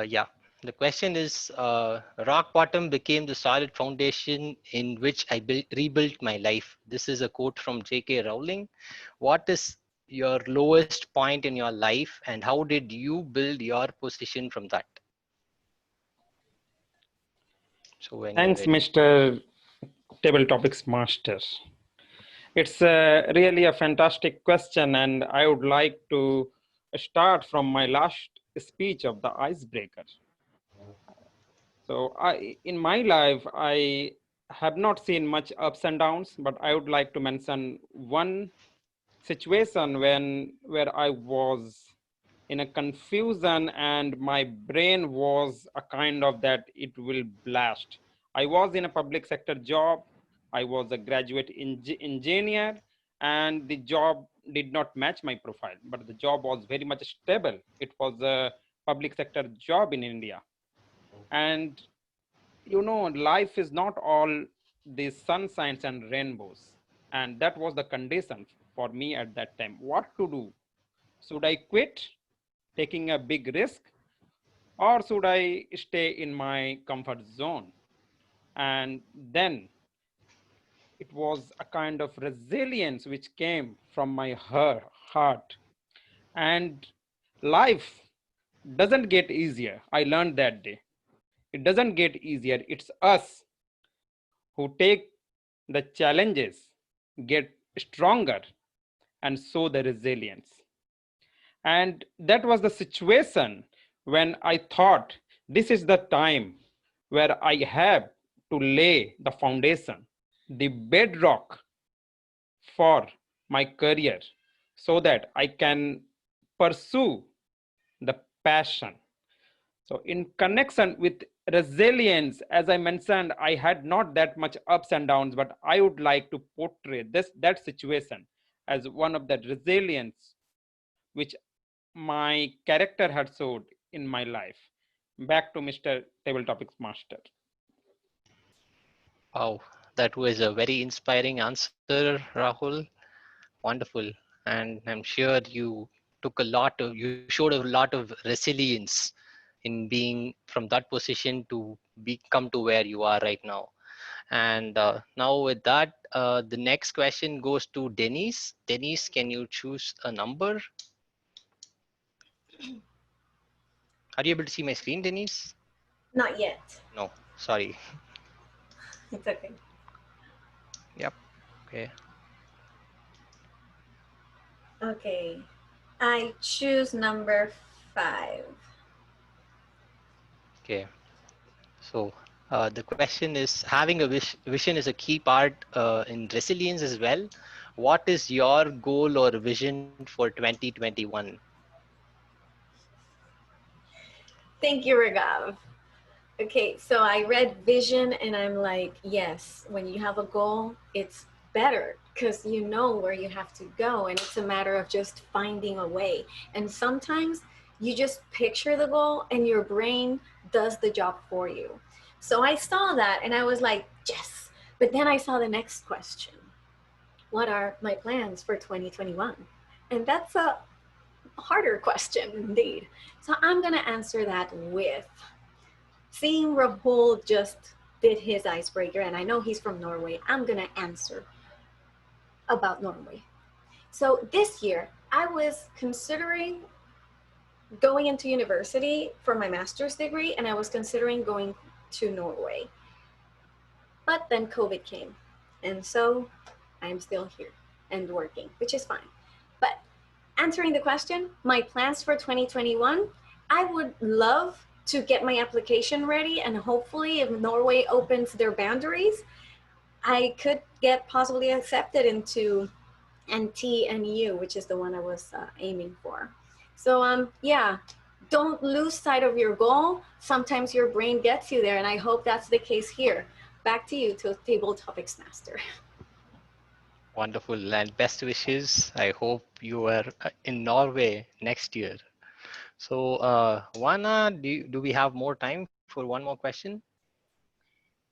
[SPEAKER 13] yeah, the question is, rock bottom became the solid foundation in which I rebuilt my life. This is a quote from J.K. Rowling. What is your lowest point in your life, and how did you build your position from that? So when
[SPEAKER 17] Thanks,
[SPEAKER 13] you're ready.
[SPEAKER 17] Mr. Table Topics Master. It's really a fantastic question, and I would like to start from my last speech of the icebreaker. So in my life, I have not seen much ups and downs, but I would like to mention one situation where I was in a confusion and my brain was a kind of that it will blast. I was in a public sector job. I was a graduate engineer, and the job did not match my profile, but the job was very much stable. It was a public sector job in India. And you know, life is not all the sunshines and rainbows. And that was the condition for me at that time. What to do? Should I quit, taking a big risk, or should I stay in my comfort zone? And then it was a kind of resilience which came from my heart. And life doesn't get easier. I learned that day. It doesn't get easier. It's us who take the challenges, get stronger, and show the resilience. And that was the situation when I thought this is the time where I have to lay the foundation, the bedrock for my career, so that I can pursue the passion. So in connection with resilience, as I mentioned, I had not that much ups and downs, but I would like to portray that situation as one of the resilience which my character had showed in my life. Back to Mr. Table Topics Master.
[SPEAKER 13] Wow, that was a very inspiring answer, Rahul. Wonderful. And I'm sure you showed a lot of resilience in being from that position to come to where you are right now. And now with that, the next question goes to Denise. Denise, can you choose a number? Are you able to see my screen, Denise?
[SPEAKER 12] Not yet.
[SPEAKER 13] No, sorry.
[SPEAKER 12] It's okay.
[SPEAKER 13] Yep, okay.
[SPEAKER 12] Okay, I choose number 5.
[SPEAKER 13] Okay, so the question is, having a vision is a key part in resilience as well. What is your goal or vision for 2021?
[SPEAKER 12] Thank you, Ragav. Okay, so I read vision and I'm like, yes, when you have a goal, it's better because you know where you have to go and it's a matter of just finding a way. And sometimes You just picture the goal and your brain does the job for you. So I saw that and I was like, yes. But then I saw the next question. What are my plans for 2021? And that's a harder question indeed. So I'm gonna answer that with, seeing Rahul just did his icebreaker, and I know he's from Norway, I'm gonna answer about Norway. So this year, I was considering going into university for my master's degree, and I was considering going to Norway. But then COVID came, and so I'm still here and working, which is fine. But answering the question, my plans for 2021, I would love to get my application ready, and hopefully if Norway opens their boundaries, I could get possibly accepted into NTNU, which is the one I was aiming for. So yeah, don't lose sight of your goal. Sometimes your brain gets you there, and I hope that's the case here. Back to you, to Table Topics Master.
[SPEAKER 13] Wonderful, and best wishes. I hope you are in Norway next year. So, Wana, do we have more time for one more question?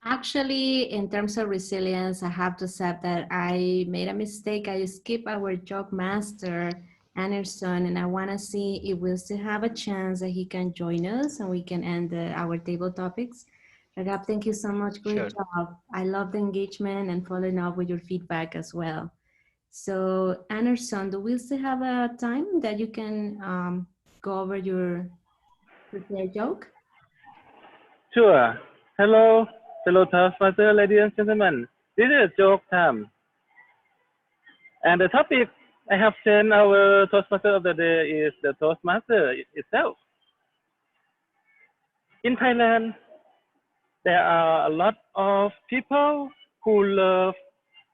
[SPEAKER 4] Actually, in terms of resilience, I have to accept that I made a mistake. I skipped our job master, Anderson, and I want to see if we still have a chance that he can join us and we can end our table topics. Ragab, thank you so much. Great job. I love the engagement and following up with your feedback as well. So, Anderson, do we still have a time that you can go over your prepared joke?
[SPEAKER 18] Sure. Hello, fellow Toastmasters, ladies and gentlemen. This is joke time. And the topic I have sent our Toastmaster of the day is the Toastmaster itself. In Thailand, there are a lot of people who love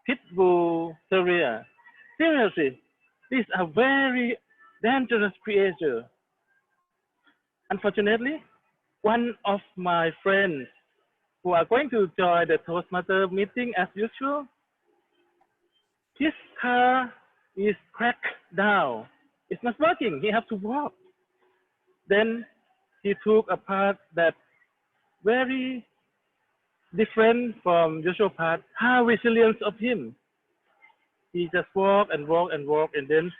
[SPEAKER 18] pit bull terrier. Seriously, these are very dangerous creatures. Unfortunately, one of my friends who are going to join the Toastmaster meeting as usual, his car is cracked down. It's not working. He has to walk. Then he took a path that very different from usual path. How resilient of him. He just walk and walk and walk, and then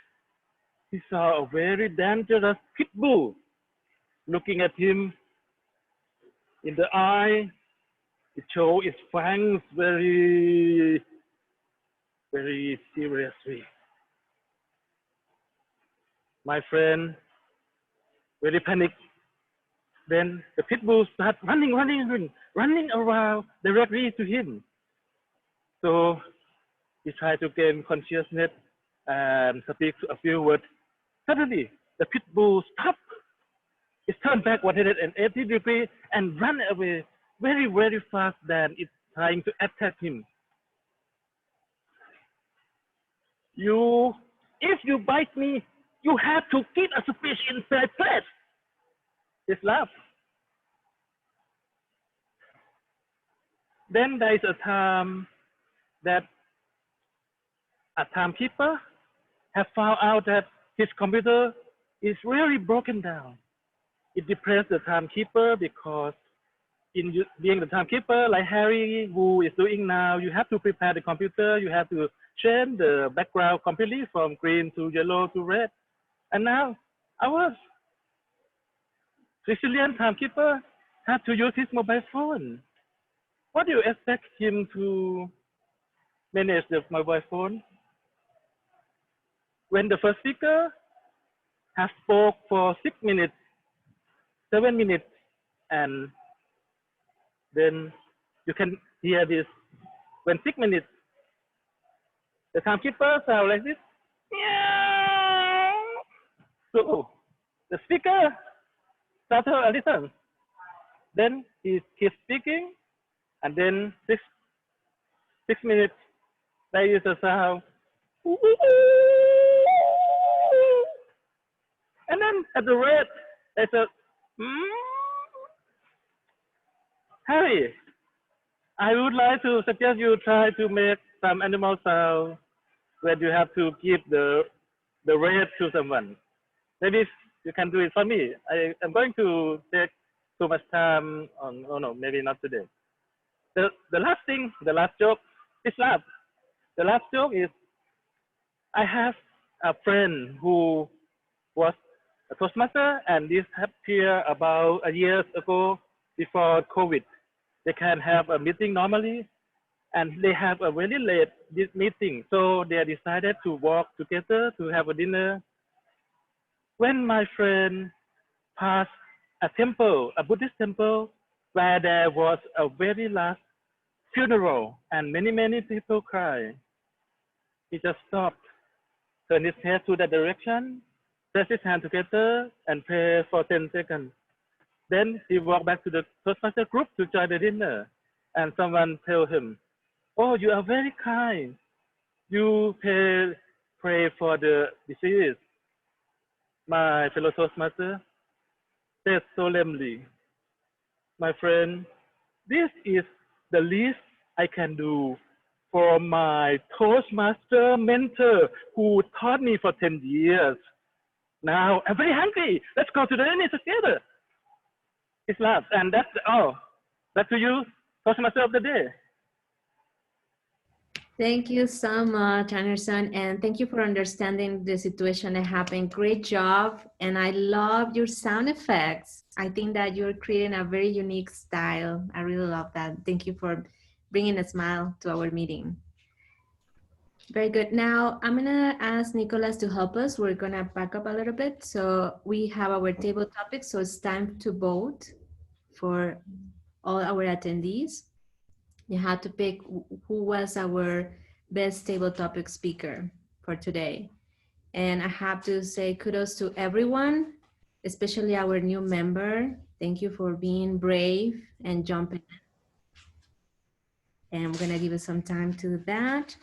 [SPEAKER 18] he saw a very dangerous pit bull looking at him in the eye. It showed its fangs very seriously. My friend very panicked. Then the pit bull started running around directly to him. So he tried to gain consciousness and speak a few words. Suddenly, the pit bull stopped. It turned back 180 degrees and ran away very fast than it's trying to attack him. If you bite me, you have to give a speech in third place. It's laugh. Then there is a time that a timekeeper have found out that his computer is really broken down. It depressed the timekeeper because in being the timekeeper, like Harry, who is doing now, you have to prepare the computer, you have to change the background completely from green to yellow to red. And now our resilient timekeeper has to use his mobile phone. What do you expect him to manage the mobile phone? When the first speaker has spoke for 6 minutes, 7 minutes, and then you can hear this. When 6 minutes, the timekeeper sound like this. So the speaker started a little. Then he keeps speaking, and then six minutes, there is a sound. And then at the red, there's a Harry, I would like to suggest you try to make some animal sound when you have to give the red to someone. Maybe you can do it for me. I am going to take too much time on, oh no, maybe not today. The last thing, the last joke is laugh. The last joke is, I have a friend who was a Toastmaster, and this happened here about a year ago before COVID. They can have a meeting normally, and they have a very late meeting. So they decided to walk together to have a dinner. When my friend passed a temple, a Buddhist temple, where there was a very last funeral and many people cried, he just stopped, turned his head to that direction, pressed his hand together, and prayed for 10 seconds. Then he walked back to the Toastmaster group to join the dinner, and someone told him, "Oh, you are very kind. You pray for the deceased." My fellow Toastmaster said solemnly, "My friend, this is the least I can do for my Toastmaster mentor who taught me for 10 years. Now I'm very hungry. Let's go to the dinner together." It's love, and that's all. Back to you, Toastmaster of the day.
[SPEAKER 4] Thank you so much, Anderson, and thank you for understanding the situation that happened. Great job, and I love your sound effects. I think that you're creating a very unique style. I really love that. Thank you for bringing a smile to our meeting. Very good. Now, I'm gonna ask Nicholas to help us. We're gonna back up a little bit. So we have our table topic, so it's time to vote for all our attendees. You have to pick who was our best table topic speaker for today. And I have to say kudos to everyone, especially our new member. Thank you for being brave and jumping in. And we're gonna give you some time to do that.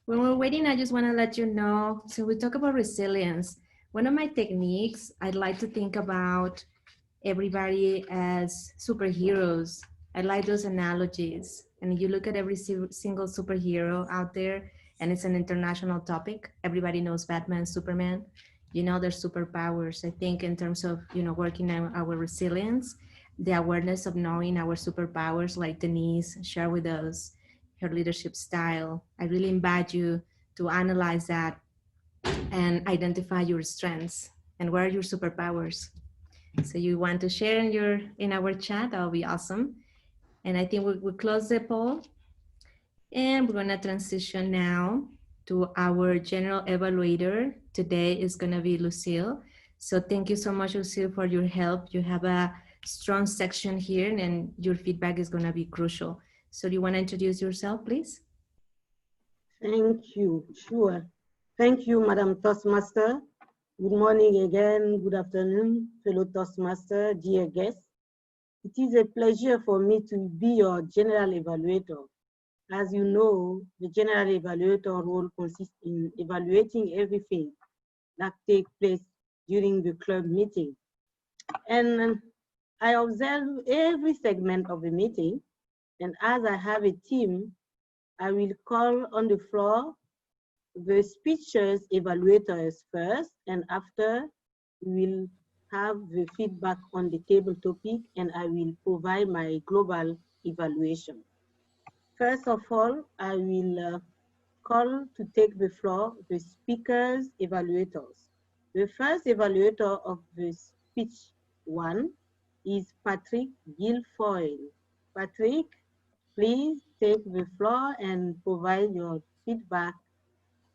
[SPEAKER 4] When we're waiting, I just wanna let you know, so we talk about resilience. One of my techniques, I'd like to think about everybody as superheroes. I like those analogies. And you look at every single superhero out there, and it's an international topic. Everybody knows Batman, Superman, you know, their superpowers. I think in terms of, you know, working on our resilience, the awareness of knowing our superpowers, like Denise shared with us, her leadership style. I really invite you to analyze that and identify your strengths and what are your superpowers. So you want to share in our chat, that would be awesome. And I think we'll close the poll. And we're gonna transition now to our general evaluator. Today is gonna be Lucille. So thank you so much, Lucille, for your help. You have a strong section here, and your feedback is gonna be crucial. So do you wanna introduce yourself, please?
[SPEAKER 19] Thank you, sure. Thank you, Madam Toastmaster. Good morning again, good afternoon, fellow Toastmaster, dear guests. It is a pleasure for me to be your general evaluator. As you know, the general evaluator role consists in evaluating everything that takes place during the club meeting. And I observe every segment of the meeting, and as I have a team, I will call on the floor the speakers evaluators first, and after we will have the feedback on the table topic, and I will provide my global evaluation. First of all, I will call to take the floor the speakers evaluators. The first evaluator of the speech one is Patrick Guilfoyle. Patrick, please take the floor and provide your feedback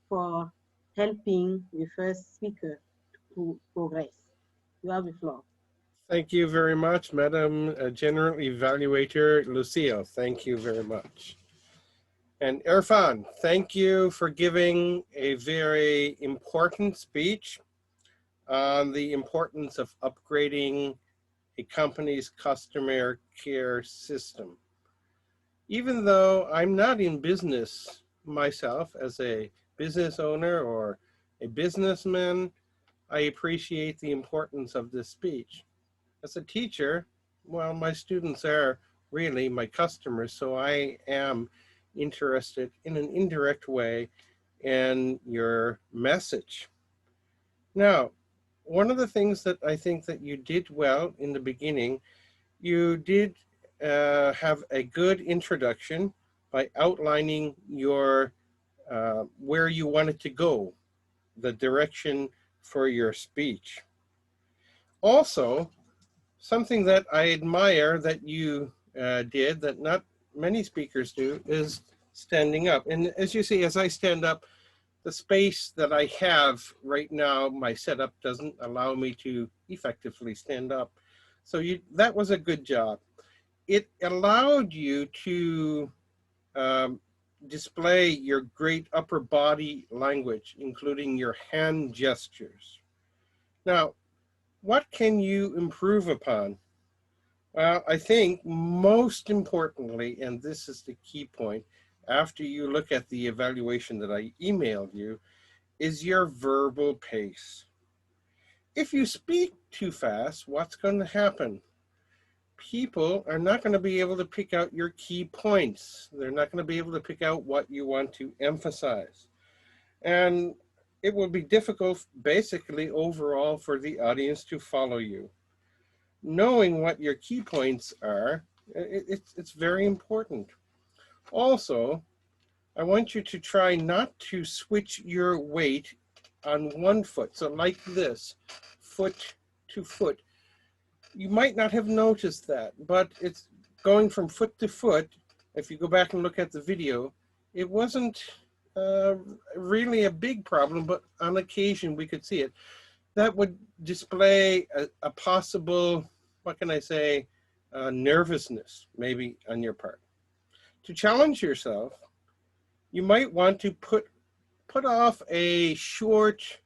[SPEAKER 19] for helping the first speaker to progress. You have the floor.
[SPEAKER 5] Thank you very much, Madam General Evaluator Lucille. Thank you very much. And Irfan, thank you for giving a very important speech on the importance of upgrading a company's customer care system. Even though I'm not in business myself as a business owner or a businessman, I appreciate the importance of this speech. As a teacher, well, my students are really my customers, so I am interested in an indirect way in your message. Now, one of the things that I think that you did well in the beginning, you did have a good introduction by outlining your where you wanted to go, the direction for your speech. Also, something that I admire that you did that not many speakers do is standing up. And as you see, as I stand up, the space that I have right now, my setup doesn't allow me to effectively stand up. So that was a good job. It allowed you to display your great upper body language, including your hand gestures. Now, what can you improve upon? Well, I think most importantly, and this is the key point, after you look at the evaluation that I emailed you, is your verbal pace. If you speak too fast, what's going to happen? People are not going to be able to pick out your key points. They're not going to be able to pick out what you want to emphasize. And it will be difficult, basically, overall for the audience to follow you. Knowing what your key points are, it's very important. Also, I want you to try not to switch your weight on one foot. So like this, foot to foot. You might not have noticed that, but it's going from foot to foot. If you go back and look at the video, it wasn't really a big problem, but on occasion we could see it. That would display a possible, what can I say, nervousness maybe on your part. To challenge yourself, you might want to put off a short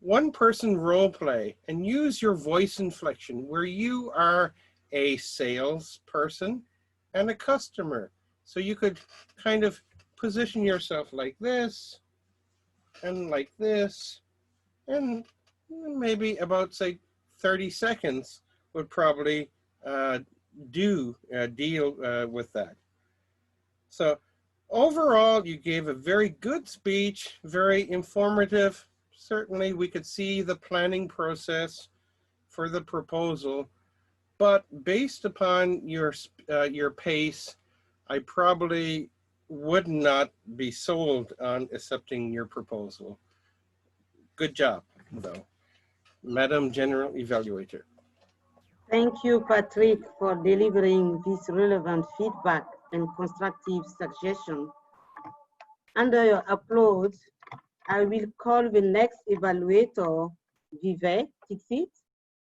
[SPEAKER 5] one-person role play and use your voice inflection where you are a salesperson and a customer. So you could kind of position yourself like this and like this, and maybe about, say, 30 seconds would probably deal with that. So overall, you gave a very good speech, very informative. Certainly, we could see the planning process for the proposal, but based upon your pace, I probably would not be sold on accepting your proposal. Good job, though. Madam General Evaluator.
[SPEAKER 19] Thank you, Patrick, for delivering this relevant feedback and constructive suggestion. Under your applause, I will call the next evaluator, Vivek Dixit.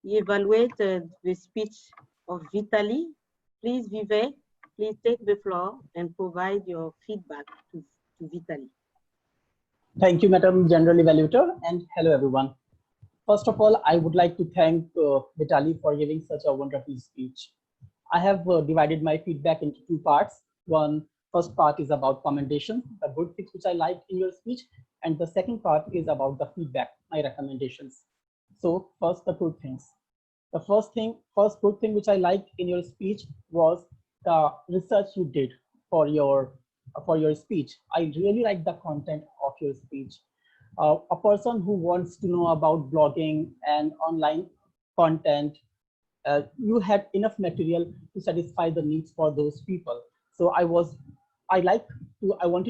[SPEAKER 19] He evaluated the speech of Vitaly. Please, Vivek, please take the floor and provide your feedback to Vitaly.
[SPEAKER 8] Thank you, Madam General Evaluator, and hello, everyone. First of all, I would like to thank Vitaly for giving such a wonderful speech. I have divided my feedback into two parts. First part is about commendation, the good things which I liked in your speech, and the second part is about the feedback, my recommendations. So first, the good things. The first good thing which I liked in your speech was the research you did for your speech. I really like the content of your speech. A person who wants to know about blogging and online content, you had enough material to satisfy the needs for those people. So I wanted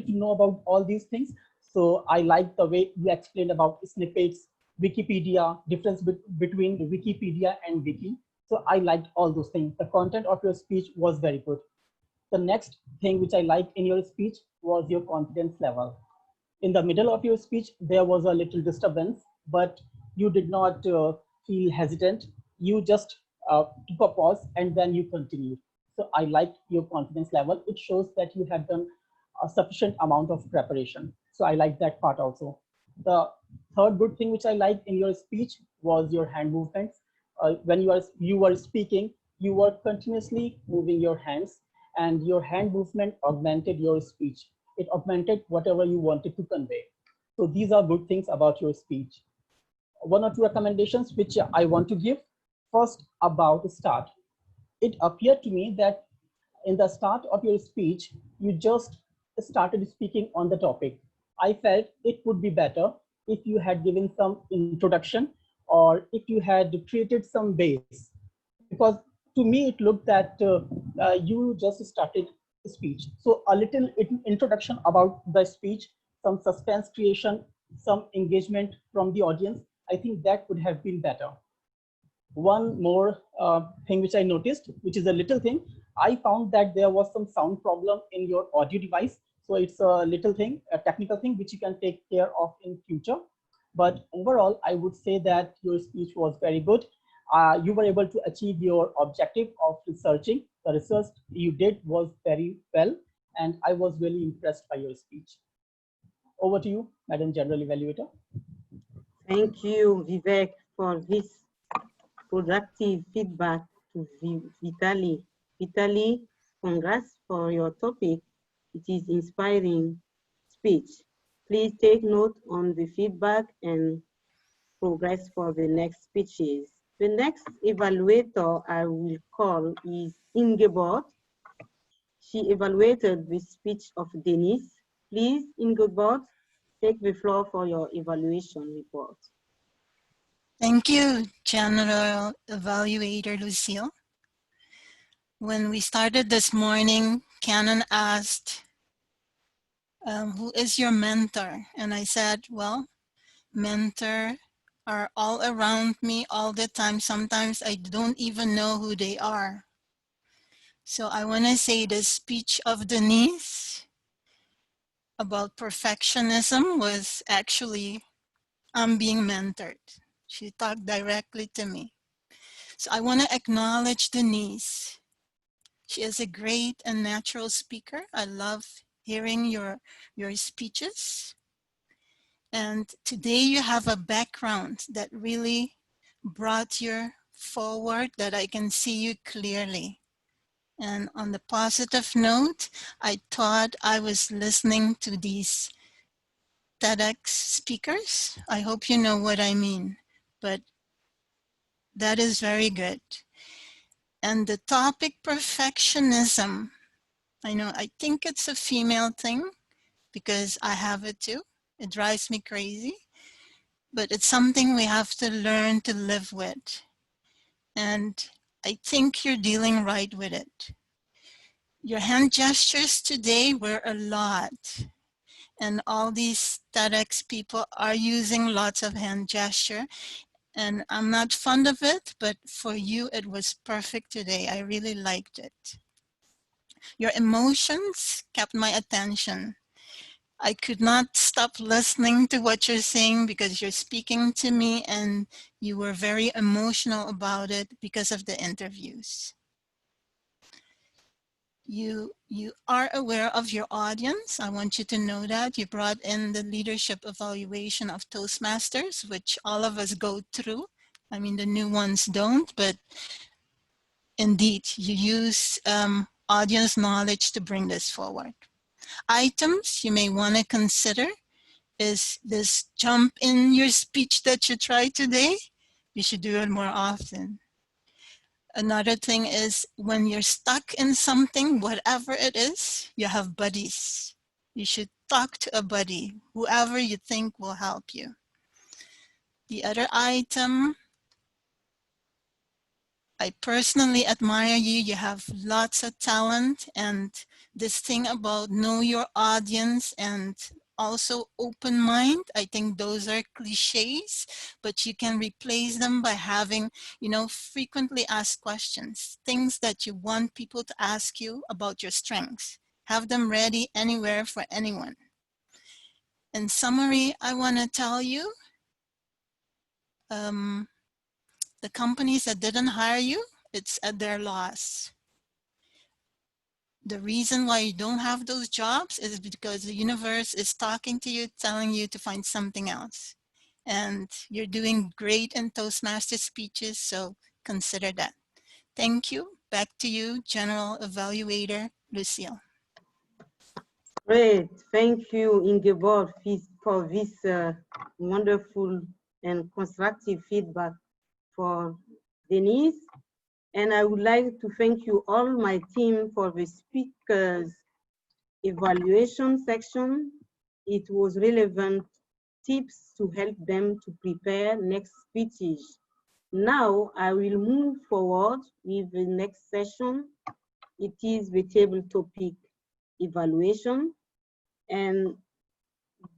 [SPEAKER 8] to know about all these things. So I like the way you explained about snippets, Wikipedia, difference between Wikipedia and Wiki. So I liked all those things. The content of your speech was very good. The next thing which I liked in your speech was your confidence level. In the middle of your speech, there was a little disturbance, but you did not feel hesitant. You just took a pause and then you continued. So I liked your confidence level. It shows that you have done a sufficient amount of preparation. So I like that part also. The third good thing which I liked in your speech was your hand movements. When you were speaking, you were continuously moving your hands, and your hand movement augmented your speech. It augmented whatever you wanted to convey. So these are good things about your speech. One or two recommendations which I want to give. First, about the start. It appeared to me that in the start of your speech, you just started speaking on the topic. I felt it would be better if you had given some introduction or if you had created some base. Because to me, it looked that you just started speech. So a little introduction about the speech, some suspense creation, some engagement from the audience, I think that would have been better. One more thing which I noticed, which is a little thing, I found that there was some sound problem in your audio device. So it's a little thing, a technical thing, which you can take care of in future. But overall, I would say that your speech was very good. You were able to achieve your objective of researching. The research you did was very well, and I was really impressed by your speech. Over to you, Madam General Evaluator.
[SPEAKER 19] Thank you, Vivek, for this productive feedback to Vitali. Vitali, congrats for your topic. It is inspiring speech. Please take note on the feedback and progress for the next speeches. The next evaluator I will call is Ingeborg. She evaluated the speech of Denise. Please, Ingeborg, take the floor for your evaluation report.
[SPEAKER 11] Thank you, General Evaluator Lucille. When we started this morning, Canon asked, who is your mentor? And I said, well, mentor are all around me all the time. Sometimes I don't even know who they are. So I want to say the speech of Denise about perfectionism was actually, I'm being mentored. She talked directly to me. So I want to acknowledge Denise. She is a great and natural speaker. I love hearing your speeches. And today you have a background that really brought you forward, that I can see you clearly. And on the positive note, I thought I was listening to these TEDx speakers. I hope you know what I mean, but that is very good. And the topic perfectionism, I think it's a female thing because I have it too. It drives me crazy, but it's something we have to learn to live with. And I think you're dealing right with it. Your hand gestures today were a lot. And all these TEDx people are using lots of hand gesture. And I'm not fond of it, but for you, it was perfect today. I really liked it. Your emotions kept my attention. I could not stop listening to what you're saying because you're speaking to me and you were very emotional about it because of the interviews. You are aware of your audience. I want you to know that. You brought in the leadership evaluation of Toastmasters, which all of us go through. I mean, the new ones don't, but indeed, you use audience knowledge to bring this forward. Items you may want to consider is this jump in your speech that you tried today. You should do it more often. Another thing is when you're stuck in something, whatever it is, you have buddies. You should talk to a buddy, whoever you think will help you. The other item, I personally admire you. You have lots of talent, and this thing about know your audience and also open mind, I think those are cliches, but you can replace them by having, frequently asked questions, things that you want people to ask you about your strengths. Have them ready anywhere for anyone. In summary, I want to tell you, the companies that didn't hire you, it's at their loss. The reason why you don't have those jobs is because the universe is talking to you, telling you to find something else. And you're doing great in Toastmaster speeches, so consider that. Thank you. Back to you, General Evaluator Lucille.
[SPEAKER 19] Great. Thank you, Ingeborg, for this wonderful and constructive feedback for Denise. And I would like to thank you all, my team, for the speakers evaluation section. It was relevant tips to help them to prepare next speeches. Now I will move forward with the next session. It is the table topic evaluation. And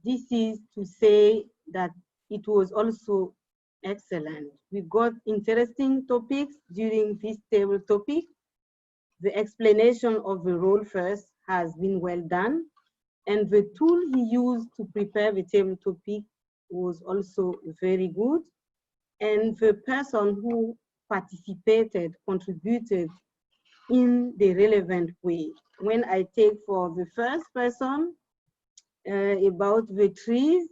[SPEAKER 19] this is to say that it was also excellent. We got interesting topics during this table topic. The explanation of the role first has been well done, and the tool he used to prepare the table topic was also very good. And the person who participated, contributed in the relevant way. When I take for the first person about the trees,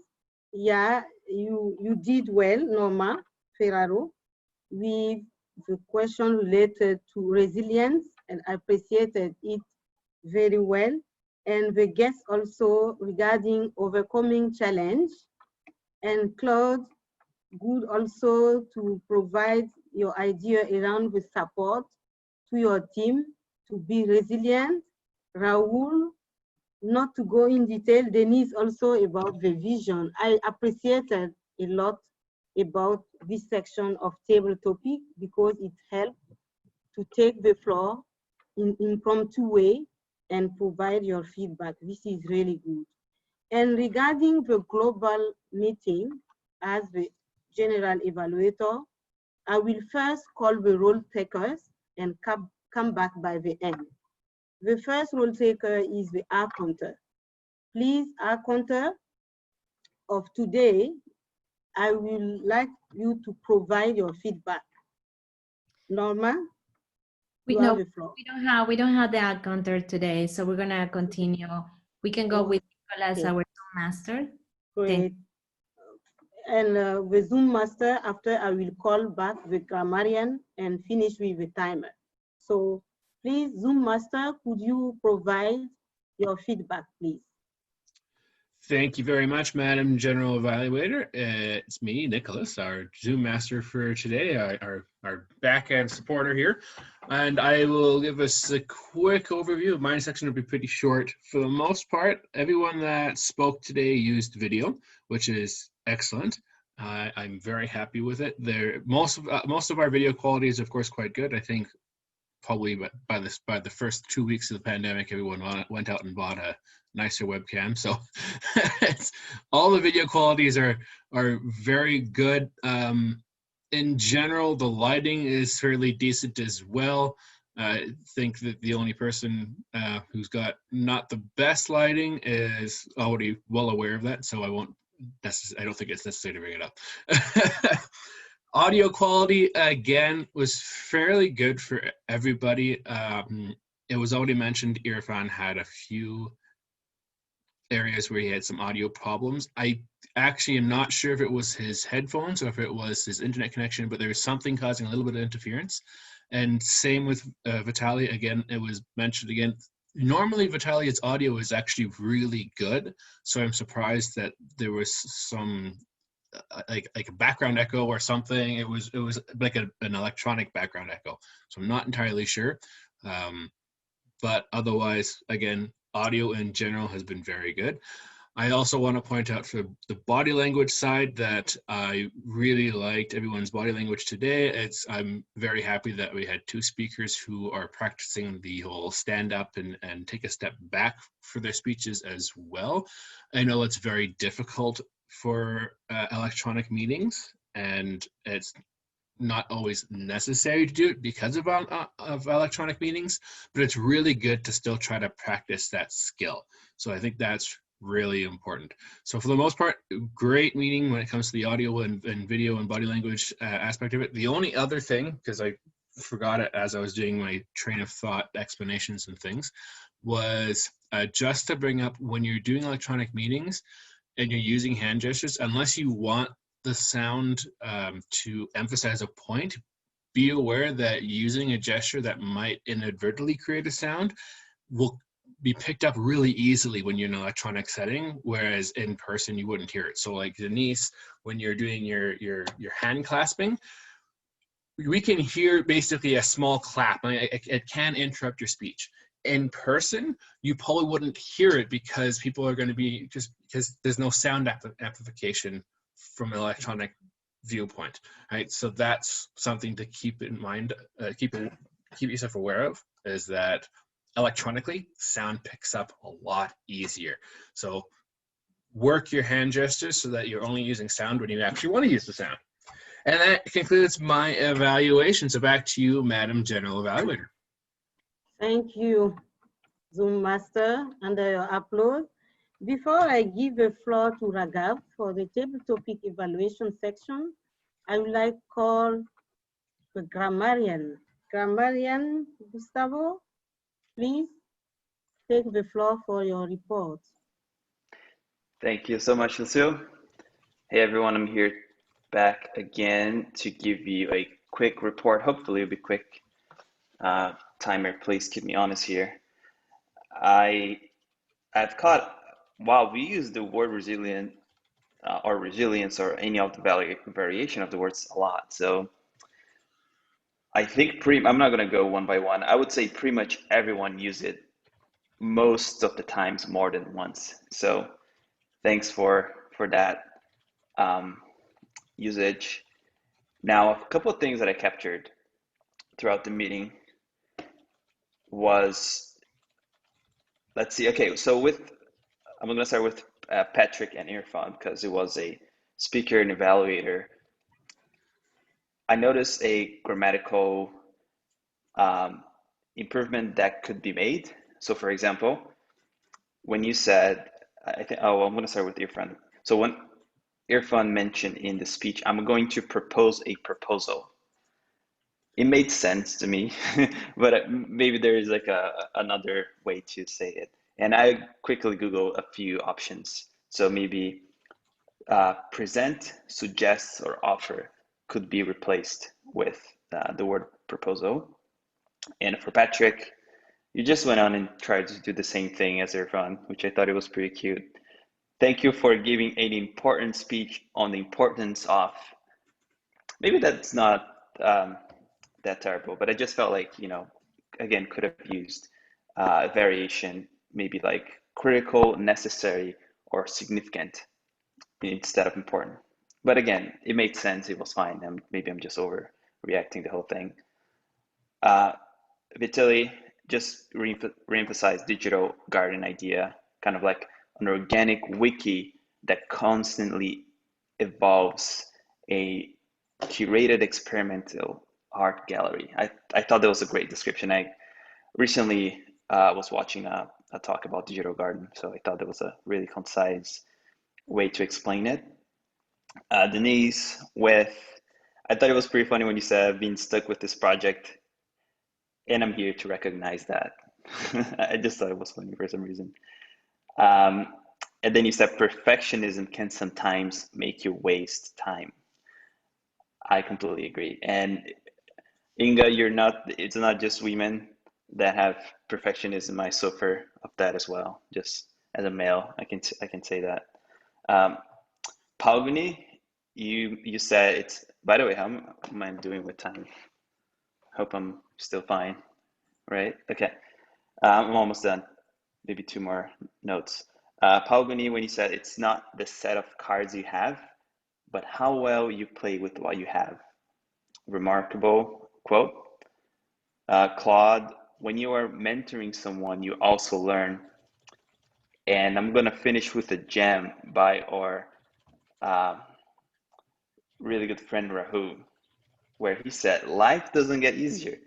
[SPEAKER 19] yeah, you did well, Norma Ferraro, with the question related to resilience, and I appreciated it very well. And the guest also regarding overcoming challenge. And Claude, good also to provide your idea around the support to your team to be resilient. Raul, not to go in detail, Denise also about the vision. I appreciated a lot about this section of table topic because it helped to take the floor in impromptu way and provide your feedback. This is really good. And regarding the global meeting, as the general evaluator, I will first call the role takers and come back by the end. The first role taker is the R counter. Please, R counter of today, I will like you to provide your feedback. Norma,
[SPEAKER 4] We
[SPEAKER 19] you have the floor.
[SPEAKER 4] we don't have the ad counter today, so we're gonna continue. We can go with Nicolas,
[SPEAKER 19] Okay.
[SPEAKER 4] our Zoom master.
[SPEAKER 19] Great. And the Zoom master, after I will call back the grammarian and finish with the timer. So please, Zoom master, could you provide your feedback, please?
[SPEAKER 3] Thank you very much, Madam General Evaluator. It's me, Nicholas, our Zoom master for today, our back-end supporter here. And I will give us a quick overview. My section will be pretty short. For the most part, everyone that spoke today used video, which is excellent. I'm very happy with it. Most of our video quality is, of course, quite good. I think probably by the first 2 weeks of the pandemic, everyone went out and bought a nicer webcam. So all the video qualities are very good. In general, the lighting is fairly decent as well. I think that the only person who's got not the best lighting is already well aware of that, so I don't think it's necessary to bring it up. Audio quality, again, was fairly good for everybody. It was already mentioned Irfan had a few areas where he had some audio problems. I actually am not sure if it was his headphones or if it was his internet connection, but there was something causing a little bit of interference. And same with Vitaly. Again, it was mentioned again. Normally, Vitaly's audio is actually really good, so I'm surprised that there was some like a background echo or something. It was like an electronic background echo, so I'm not entirely sure. But otherwise, again, audio in general has been very good. I also want to point out for the body language side that I really liked everyone's body language today. I'm very happy that we had 2 speakers who are practicing the whole stand up and take a step back for their speeches as well. I know it's very difficult for electronic meetings, and it's not always necessary to do it because of electronic meetings, but it's really good to still try to practice that skill. So I think that's really important. So for the most part, great meeting when it comes to the audio and video and body language aspect of it. The only other thing, because I forgot it as I was doing my train of thought explanations and things, was just to bring up when you're doing electronic meetings and you're using hand gestures, unless you want the sound to emphasize a point, be aware that using a gesture that might inadvertently create a sound will be picked up really easily when you're in an electronic setting, whereas in person you wouldn't hear it. So like Denise, when you're doing your hand clasping, we can hear basically a small clap. I mean, it can interrupt your speech. in person, you probably wouldn't hear it because people are going to be just because there's no sound amplification from an electronic viewpoint, right? So that's something to keep in mind, keep yourself aware of, is that electronically sound picks up a lot easier. So work your hand gestures so that you're only using sound when you actually want to use the sound. And that concludes my evaluation. So back to you, Madam General Evaluator.
[SPEAKER 19] Thank you, Zoom Master, under your upload. Before I give the floor to Raghav for the table topic evaluation section, I would like to call the grammarian. Grammarian Gustavo, please take the floor for your report.
[SPEAKER 1] Thank you so much, Lucille. Hey everyone, I'm here back again to give you a quick report. Hopefully it'll be quick. Timer, please keep me honest here. I've caught, while we use the word resilient or resilience or any of the variation of the words a lot. So I think I'm not gonna go one by one. I would say pretty much everyone use it most of the times more than once. So thanks for that usage. Now, a couple of things that I captured throughout the meeting was, let's see, okay, so I'm gonna start with Patrick and Irfan because it was a speaker and evaluator. I noticed a grammatical improvement that could be made. So for example, when you said, I'm gonna start with Irfan. So when Irfan mentioned in the speech, I'm going to propose a proposal. It made sense to me, but maybe there is like another way to say it. And I quickly Googled a few options. So maybe present, suggest, or offer could be replaced with the word proposal. And for Patrick, you just went on and tried to do the same thing as Irfan, which I thought it was pretty cute. Thank you for giving an important speech on the importance of, maybe that's not that terrible, but I just felt like, again, could have used a variation, maybe like critical, necessary, or significant instead of important. But again, it made sense, it was fine, and maybe I'm just overreacting the whole thing. Vitaly just reemphasized digital garden idea, kind of like an organic wiki that constantly evolves a curated experimental art gallery. I thought that was a great description. I recently was watching a talk about digital garden, so I thought that was a really concise way to explain it. Denise, I thought it was pretty funny when you said I've been stuck with this project and I'm here to recognize that. I just thought it was funny for some reason. And then you said perfectionism can sometimes make you waste time. I completely agree. And Inga, it's not just women that have perfectionism. I suffer of that as well. Just as a male, I can say that. Palguni, you said it's, by the way, how am I doing with time? Hope I'm still fine, right? Okay, I'm almost done. Maybe 2 more notes. Palguni, when you said it's not the set of cards you have, but how well you play with what you have. Remarkable quote. Claude, when you are mentoring someone, you also learn. And I'm gonna finish with a gem by our really good friend Rahu, where he said, life doesn't get easier.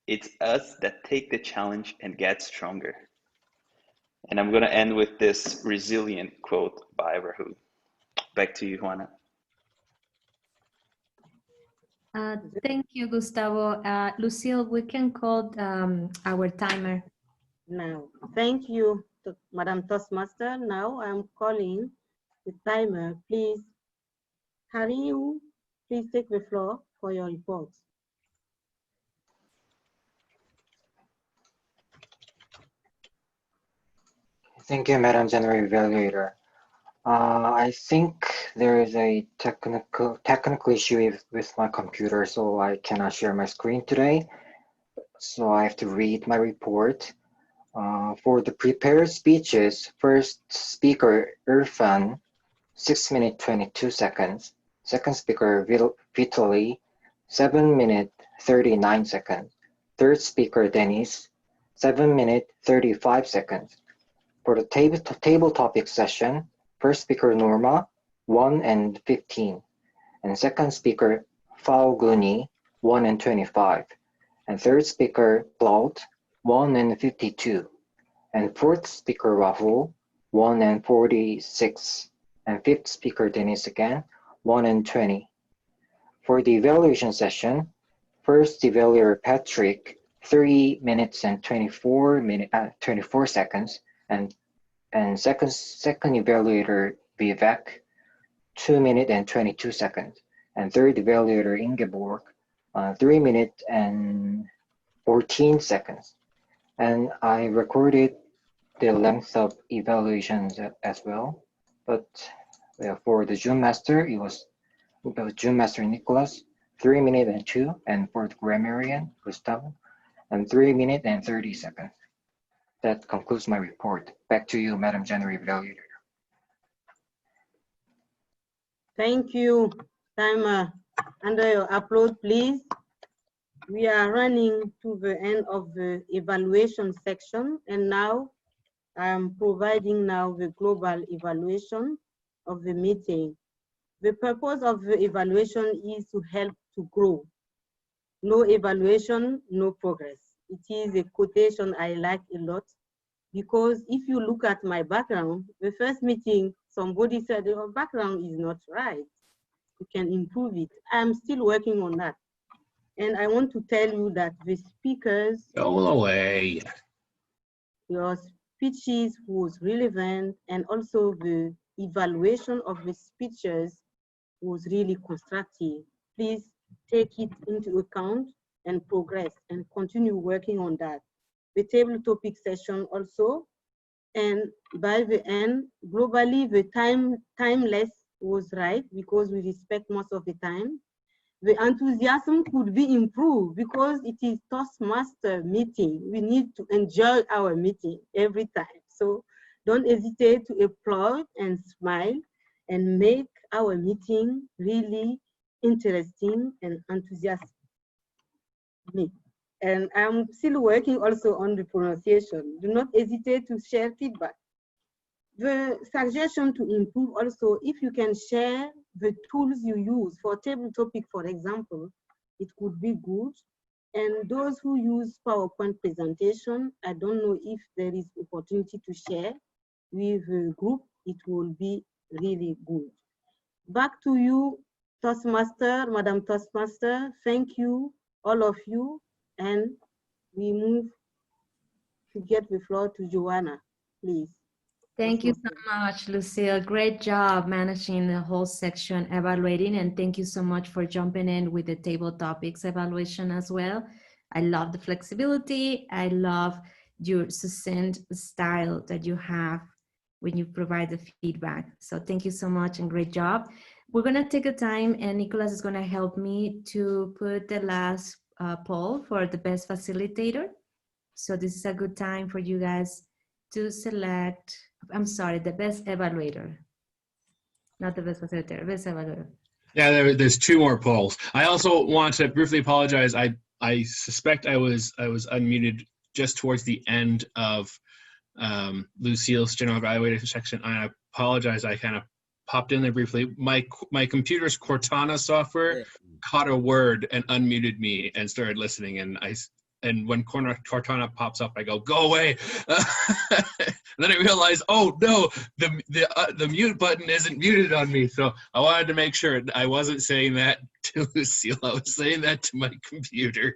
[SPEAKER 1] It's us that take the challenge and get stronger. And I'm gonna end with this resilient quote by Rahu. Back to you, Juana.
[SPEAKER 4] Thank you, Gustavo. Lucille, we can call our timer.
[SPEAKER 19] Now, thank you, Madam Toastmaster. Now I'm calling the timer. Please, Hariu, please take the floor for your report.
[SPEAKER 6] Thank you, Madam General Evaluator. I think there is a technical issue with my computer, so I cannot share my screen today. So I have to read my report. For the prepared speeches, first speaker Irfan, 6 minutes 22 seconds. Second speaker Vitaly, 7 minutes 39 seconds. Third speaker Dennis, 7 minutes 35 seconds. For the table topic session, first speaker Norma, 1 and 15. And second speaker Falguni, 1 and 25. And third speaker Cloud, 1 and 52. And fourth speaker Rahul, 1 and 46. And fifth speaker Dennis again, 1 and 20. For the evaluation session, first evaluator Patrick, 3 minutes and 24 seconds. And second evaluator Vivek, 2 minutes and 22 seconds. And third evaluator Ingeborg, 3 minutes and 14 seconds. And I recorded the length of evaluations as well. But for the Zoom master, it was Zoom master Nicholas, 3 minutes and 2, and for the grammarian Gustavo, and 3 minutes and 30 seconds. That concludes my report. Back to you, Madam General Evaluator.
[SPEAKER 19] Thank you. Timer under your upload, please. We are running to the end of the evaluation section, and now I am providing now the global evaluation of the meeting. The purpose of the evaluation is to help to grow. No evaluation, no progress. It is a quotation I like a lot, because if you look at my background, the first meeting, somebody said, your background is not right. You can improve it. I'm still working on that. And I want to tell you that the speakers,
[SPEAKER 3] Go away.
[SPEAKER 19] your speeches was relevant, and also the evaluation of the speeches was really constructive. Please take it into account and progress and continue working on that. The table topic session also, and by the end, globally the timeless was right, because we respect most of the time. The enthusiasm could be improved because it is Toastmaster meeting. We need to enjoy our meeting every time. So don't hesitate to applaud and smile and make our meeting really interesting and enthusiastic. And I'm still working also on the pronunciation. Do not hesitate to share feedback. The suggestion to improve also, if you can share the tools you use for table topic, for example, it could be good. And those who use PowerPoint presentation, I don't know if there is opportunity to share with the group, it will be really good. Back to you, Toastmaster, Madam Toastmaster. Thank you, all of you. And we move to get the floor to Joanna, please.
[SPEAKER 4] Thank you so much, Lucille. Great job managing the whole section evaluating, and thank you so much for jumping in with the table topics evaluation as well. I love the flexibility. I love your succinct style that you have when you provide the feedback. So thank you so much and great job. We're gonna take a time, and Nicholas is gonna help me to put the last poll for the best facilitator. So this is a good time for you guys to select, I'm sorry, the best evaluator. Not the best facilitator, best evaluator.
[SPEAKER 3] Yeah, there's 2 more polls. I also want to briefly apologize. I suspect I was unmuted just towards the end of Lucille's general evaluation section. I apologize. I kind of popped in there briefly. My computer's Cortana software caught a word and unmuted me and started listening, and when Cortana pops up, I go away. And then I realized, oh no, the mute button isn't muted on me. So I wanted to make sure I wasn't saying that to Lucille. I was saying that to my computer.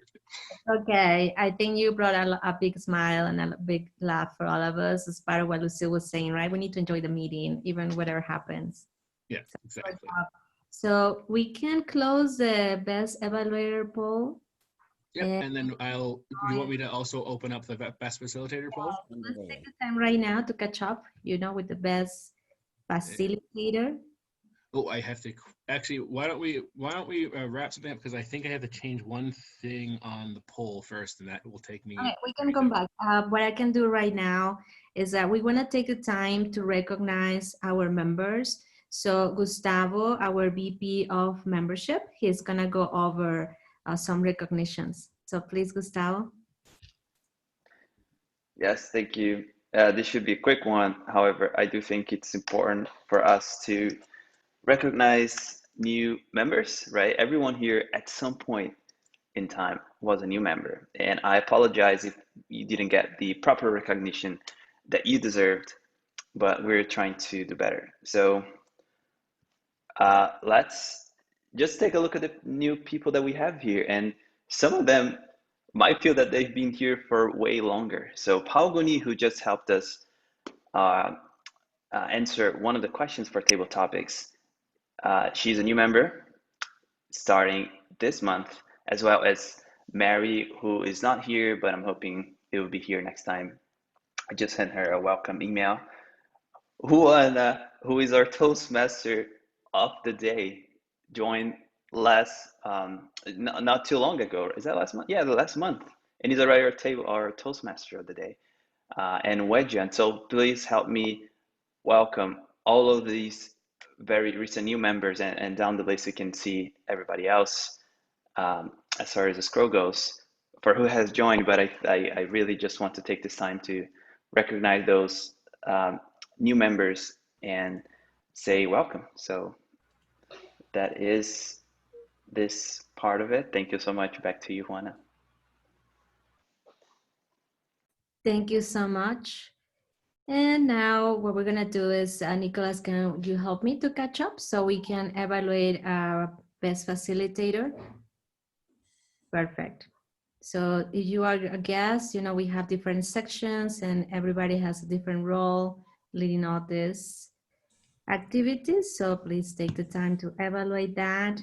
[SPEAKER 4] Okay, I think you brought a big smile and a big laugh for all of us. As part of what Lucille was saying, right? We need to enjoy the meeting, even whatever happens.
[SPEAKER 3] Yeah, exactly.
[SPEAKER 4] So we can close the best evaluator poll.
[SPEAKER 3] Yeah, and then you want me to also open up the best facilitator poll?
[SPEAKER 4] Let's take the time right now to catch up, with the best facilitator.
[SPEAKER 3] Oh, I have to actually. Why don't we wrap something up, because I think I have to change one thing on the poll first, and that will take me.
[SPEAKER 4] Okay, we can come back. What I can do right now is that we want to take the time to recognize our members. So Gustavo, our VP of membership, he's gonna go over some recognitions. So please, Gustavo.
[SPEAKER 1] Yes, thank you. This should be a quick one. However, I do think it's important for us to recognize new members, right? Everyone here at some point in time was a new member. And I apologize if you didn't get the proper recognition that you deserved, but we're trying to do better. So let's just take a look at the new people that we have here. And some of them might feel that they've been here for way longer. So Paugoni, who just helped us answer one of the questions for table topics, she's a new member starting this month, as well as Mary, who is not here, but I'm hoping it will be here next time. I just sent her a welcome email. Juana, who is our Toastmaster of the day, joined not too long ago. Is that last month? Yeah, the last month. And he's already our Toastmaster of the day. And Wedjan. So please help me welcome all of these very recent new members, and down the list you can see everybody else as far as the scroll goes for who has joined. But I really just want to take this time to recognize those new members and say welcome. So that is this part of it. Thank you so much. Back to you, Juana.
[SPEAKER 4] Thank you so much. And now what we're gonna do is, Nicholas, can you help me to catch up so we can evaluate our best facilitator? Perfect. So if you are a guest, you know, we have different sections and everybody has a different role leading all these activities. So please take the time to evaluate that.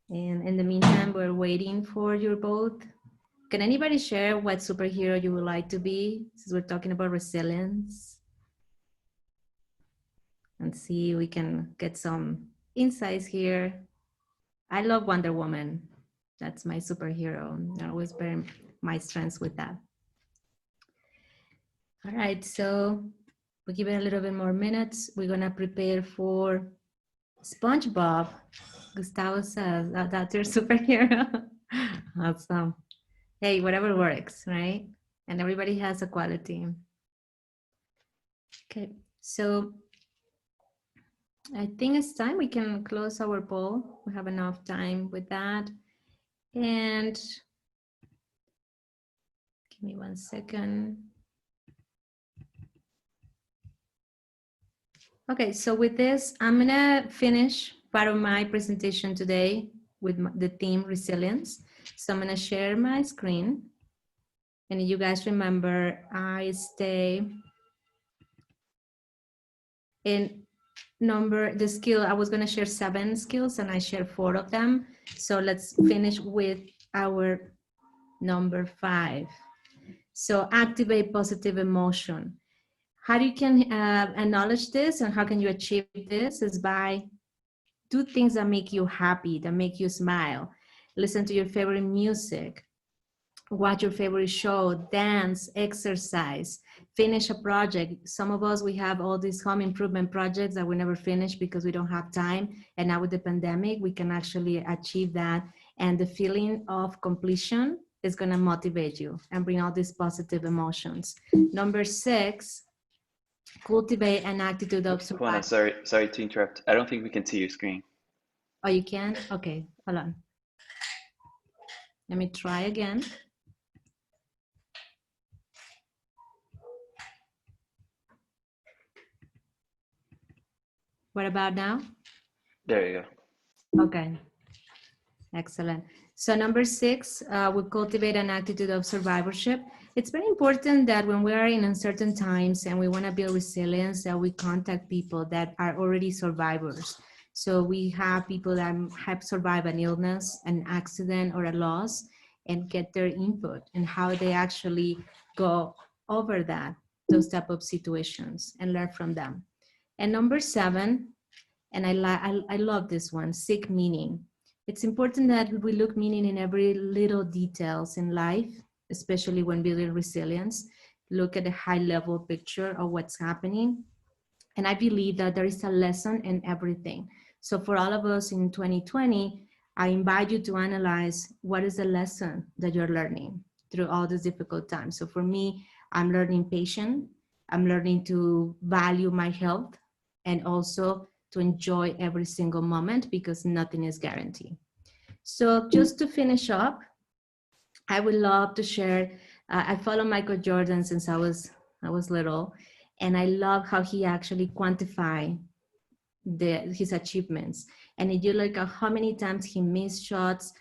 [SPEAKER 4] And in the meantime, we're waiting for your vote. Can anybody share what superhero you would like to be, since we're talking about resilience? And see if we can get some insights here. I love Wonder Woman. That's my superhero. I always bear my strengths with that. All right, so we'll give it a little bit more minutes. We're gonna prepare for SpongeBob. Gustavo says that's your superhero. Awesome. Hey, whatever works, right? And everybody has a quality. Okay, so I think it's time we can close our poll. We have enough time with that. And give me 1 second. Okay, so with this, I'm gonna finish part of my presentation today with the theme resilience. So I'm gonna share my screen. And you guys remember, I stay in the skill, I was gonna share 7 skills and I shared 4 of them. So let's finish with our number 5. So activate positive emotion. How you can acknowledge this and how can you achieve this is by do things that make you happy, that make you smile. Listen to your favorite music, watch your favorite show, dance, exercise, finish a project. Some of us, we have all these home improvement projects that we never finish because we don't have time. And now with the pandemic, we can actually achieve that. And the feeling of completion is gonna motivate you and bring all these positive emotions. Number 6, cultivate an attitude of survival.
[SPEAKER 1] Juana, sorry to interrupt. I don't think we can see your screen.
[SPEAKER 4] Oh, you can? Okay, hold on. Let me try again. What about now?
[SPEAKER 1] There you go.
[SPEAKER 4] Okay, excellent. So number 6, we cultivate an attitude of survivorship. It's very important that when we are in uncertain times and we want to build resilience, that we contact people that are already survivors. So we have people that have survived an illness, an accident, or a loss, and get their input and how they actually go over those type of situations and learn from them. And number 7, And I love this one, seek meaning. It's important that we look meaning in every little details in life, especially when building resilience. Look at the high level picture of what's happening. And I believe that there is a lesson in everything. So for all of us in 2020, I invite you to analyze what is the lesson that you're learning through all these difficult times. So for me, I'm learning patience. I'm learning to value my health and also to enjoy every single moment because nothing is guaranteed. So just to finish up, I would love to share, I follow Michael Jordan since I was little, and I love how he actually quantified his achievements. And if you look at how many times he missed shots,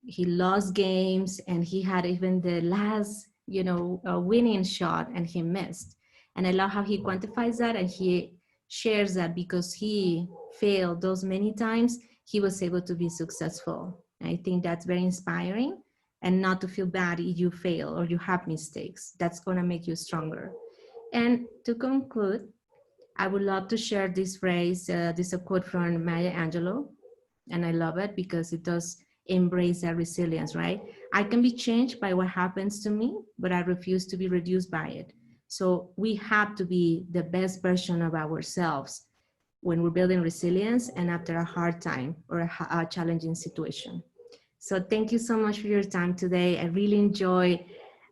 [SPEAKER 4] he lost games, and he had even the last, winning shot and he missed. And I love how he quantifies that and he shares that because he failed those many times, he was able to be successful. And I think that's very inspiring, and not to feel bad if you fail or you have mistakes. That's gonna make you stronger. And to conclude, I would love to share this phrase. This is a quote from Maya Angelou, and I love it because it does embrace that resilience, right? I can be changed by what happens to me, but I refuse to be reduced by it. So we have to be the best version of ourselves when we're building resilience and after a hard time or a challenging situation. So thank you so much for your time today. I really enjoy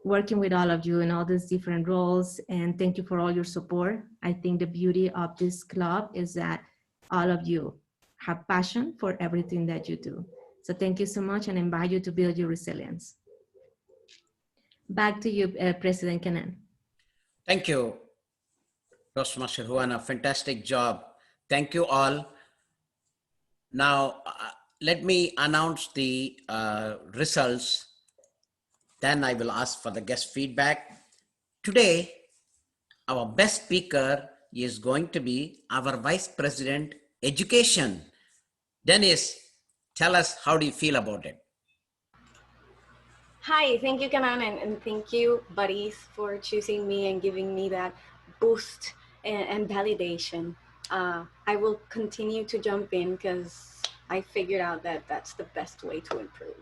[SPEAKER 4] working with all of you in all these different roles, and thank you for all your support. I think the beauty of this club is that all of you have passion for everything that you do. So thank you so much, and I invite you to build your resilience. Back to you, President Kenan.
[SPEAKER 2] Thank you, Toastmaster Juana. Fantastic job. Thank you all. Now, let me announce the results. Then I will ask for the guest feedback. Today, our best speaker is going to be our Vice President, Education. Dennis, tell us, how do you feel about it?
[SPEAKER 12] Hi, thank you, Kanan, and thank you, Buddies, for choosing me and giving me that boost and validation. I will continue to jump in because I figured out that that's the best way to improve.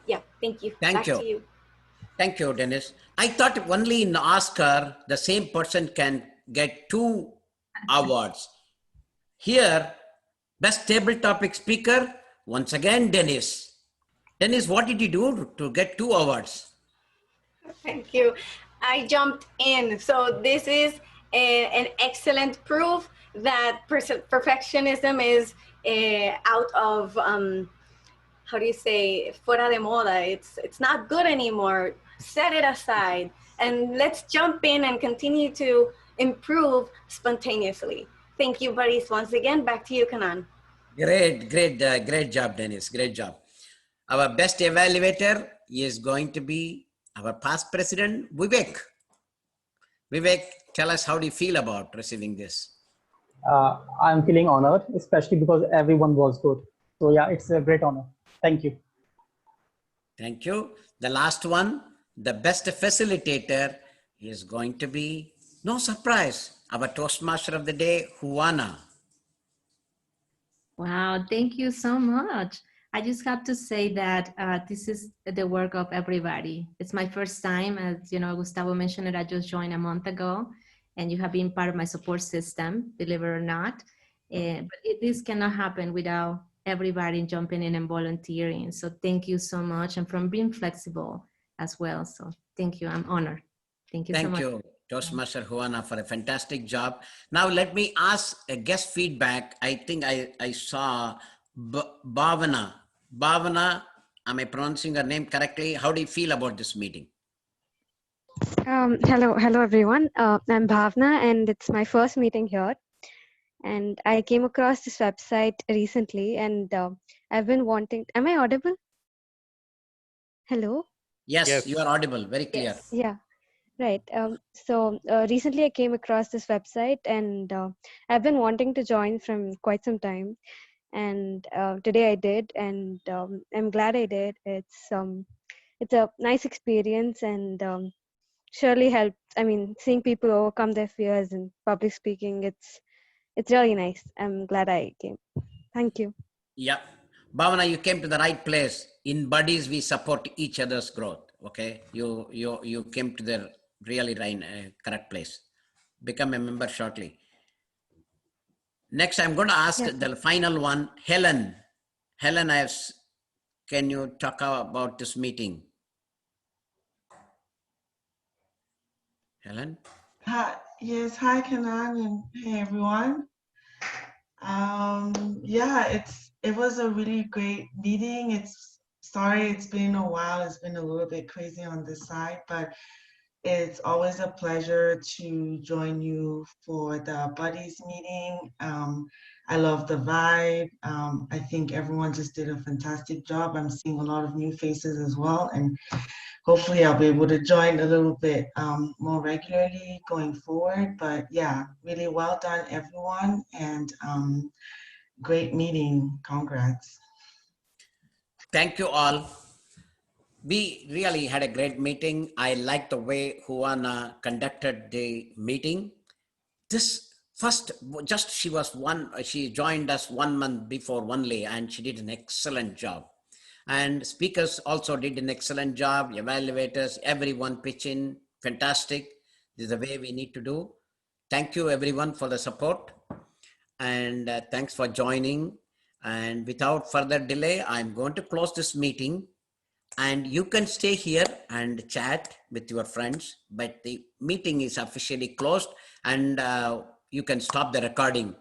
[SPEAKER 12] Yeah, thank you.
[SPEAKER 2] Thank you.
[SPEAKER 12] Back to you.
[SPEAKER 2] Thank you, Dennis. I thought only in Oscar, the same person can get 2 awards. Here, best table topic speaker, once again, Dennis. Dennis, what did you do to get 2 awards?
[SPEAKER 12] Thank you. I jumped in. So this is an excellent proof that perfectionism is out of, how do you say, fuera de moda. It's not good anymore. Set it aside and let's jump in and continue to improve spontaneously. Thank you, buddies. Once again, back to you, Kanan.
[SPEAKER 2] Great job, Dennis. Great job. Our best evaluator is going to be our past president, Vivek. Vivek, tell us, how do you feel about receiving this?
[SPEAKER 8] I'm feeling honored, especially because everyone was good. So yeah, it's a great honor. Thank you.
[SPEAKER 2] Thank you. The last one, the best facilitator is going to be, no surprise, our Toastmaster of the day, Juana.
[SPEAKER 4] Wow, thank you so much. I just have to say that this is the work of everybody. It's my first time, as you know, Gustavo mentioned it, I just joined a month ago, and you have been part of my support system, believe it or not. This cannot happen without everybody jumping in and volunteering. So thank you so much, and from being flexible as well. So thank you, I'm honored. Thank you so much.
[SPEAKER 2] Thank you, Toastmaster Juana, for a fantastic job. Now let me ask a guest feedback. I think I saw Bhavana. Bhavana, am I pronouncing her name correctly? How do you feel about this meeting?
[SPEAKER 20] Hello everyone. I'm Bhavna, and it's my first meeting here. And I came across this website recently, and I've been wanting. Am I audible? Hello?
[SPEAKER 2] Yes, you are audible, very clear.
[SPEAKER 20] Yes. Yeah, right. So recently I came across this website, and I've been wanting to join from quite some time. And today I did, and I'm glad I did. It's a nice experience, and surely helped. I mean, seeing people overcome their fears in public speaking, it's really nice. I'm glad I came. Thank you.
[SPEAKER 2] Yeah. Bhavana, you came to the right place. In Buddies, we support each other's growth. Okay. You came to the really right, correct place. Become a member shortly. Next, I'm going to ask the final one, Helen. Helen, can you talk about this meeting? Helen?
[SPEAKER 21] Hi, yes, hi Kanan and hey everyone. Yeah, it was a really great meeting. Sorry it's been a while. It's been a little bit crazy on this side, but it's always a pleasure to join you for the Buddies meeting. I love the vibe. I think everyone just did a fantastic job. I'm seeing a lot of new faces as well, and hopefully I'll be able to join a little bit more regularly going forward. But yeah, really well done everyone, and great meeting. Congrats.
[SPEAKER 2] Thank you all. We really had a great meeting. I like the way Juana conducted the meeting. This first, she joined us 1 month before only, and she did an excellent job. And speakers also did an excellent job. Evaluators, everyone pitch in, fantastic. This is the way we need to do. Thank you everyone for the support, and thanks for joining. And without further delay, I'm going to close this meeting. And you can stay here and chat with your friends, but the meeting is officially closed, and you can stop the recording.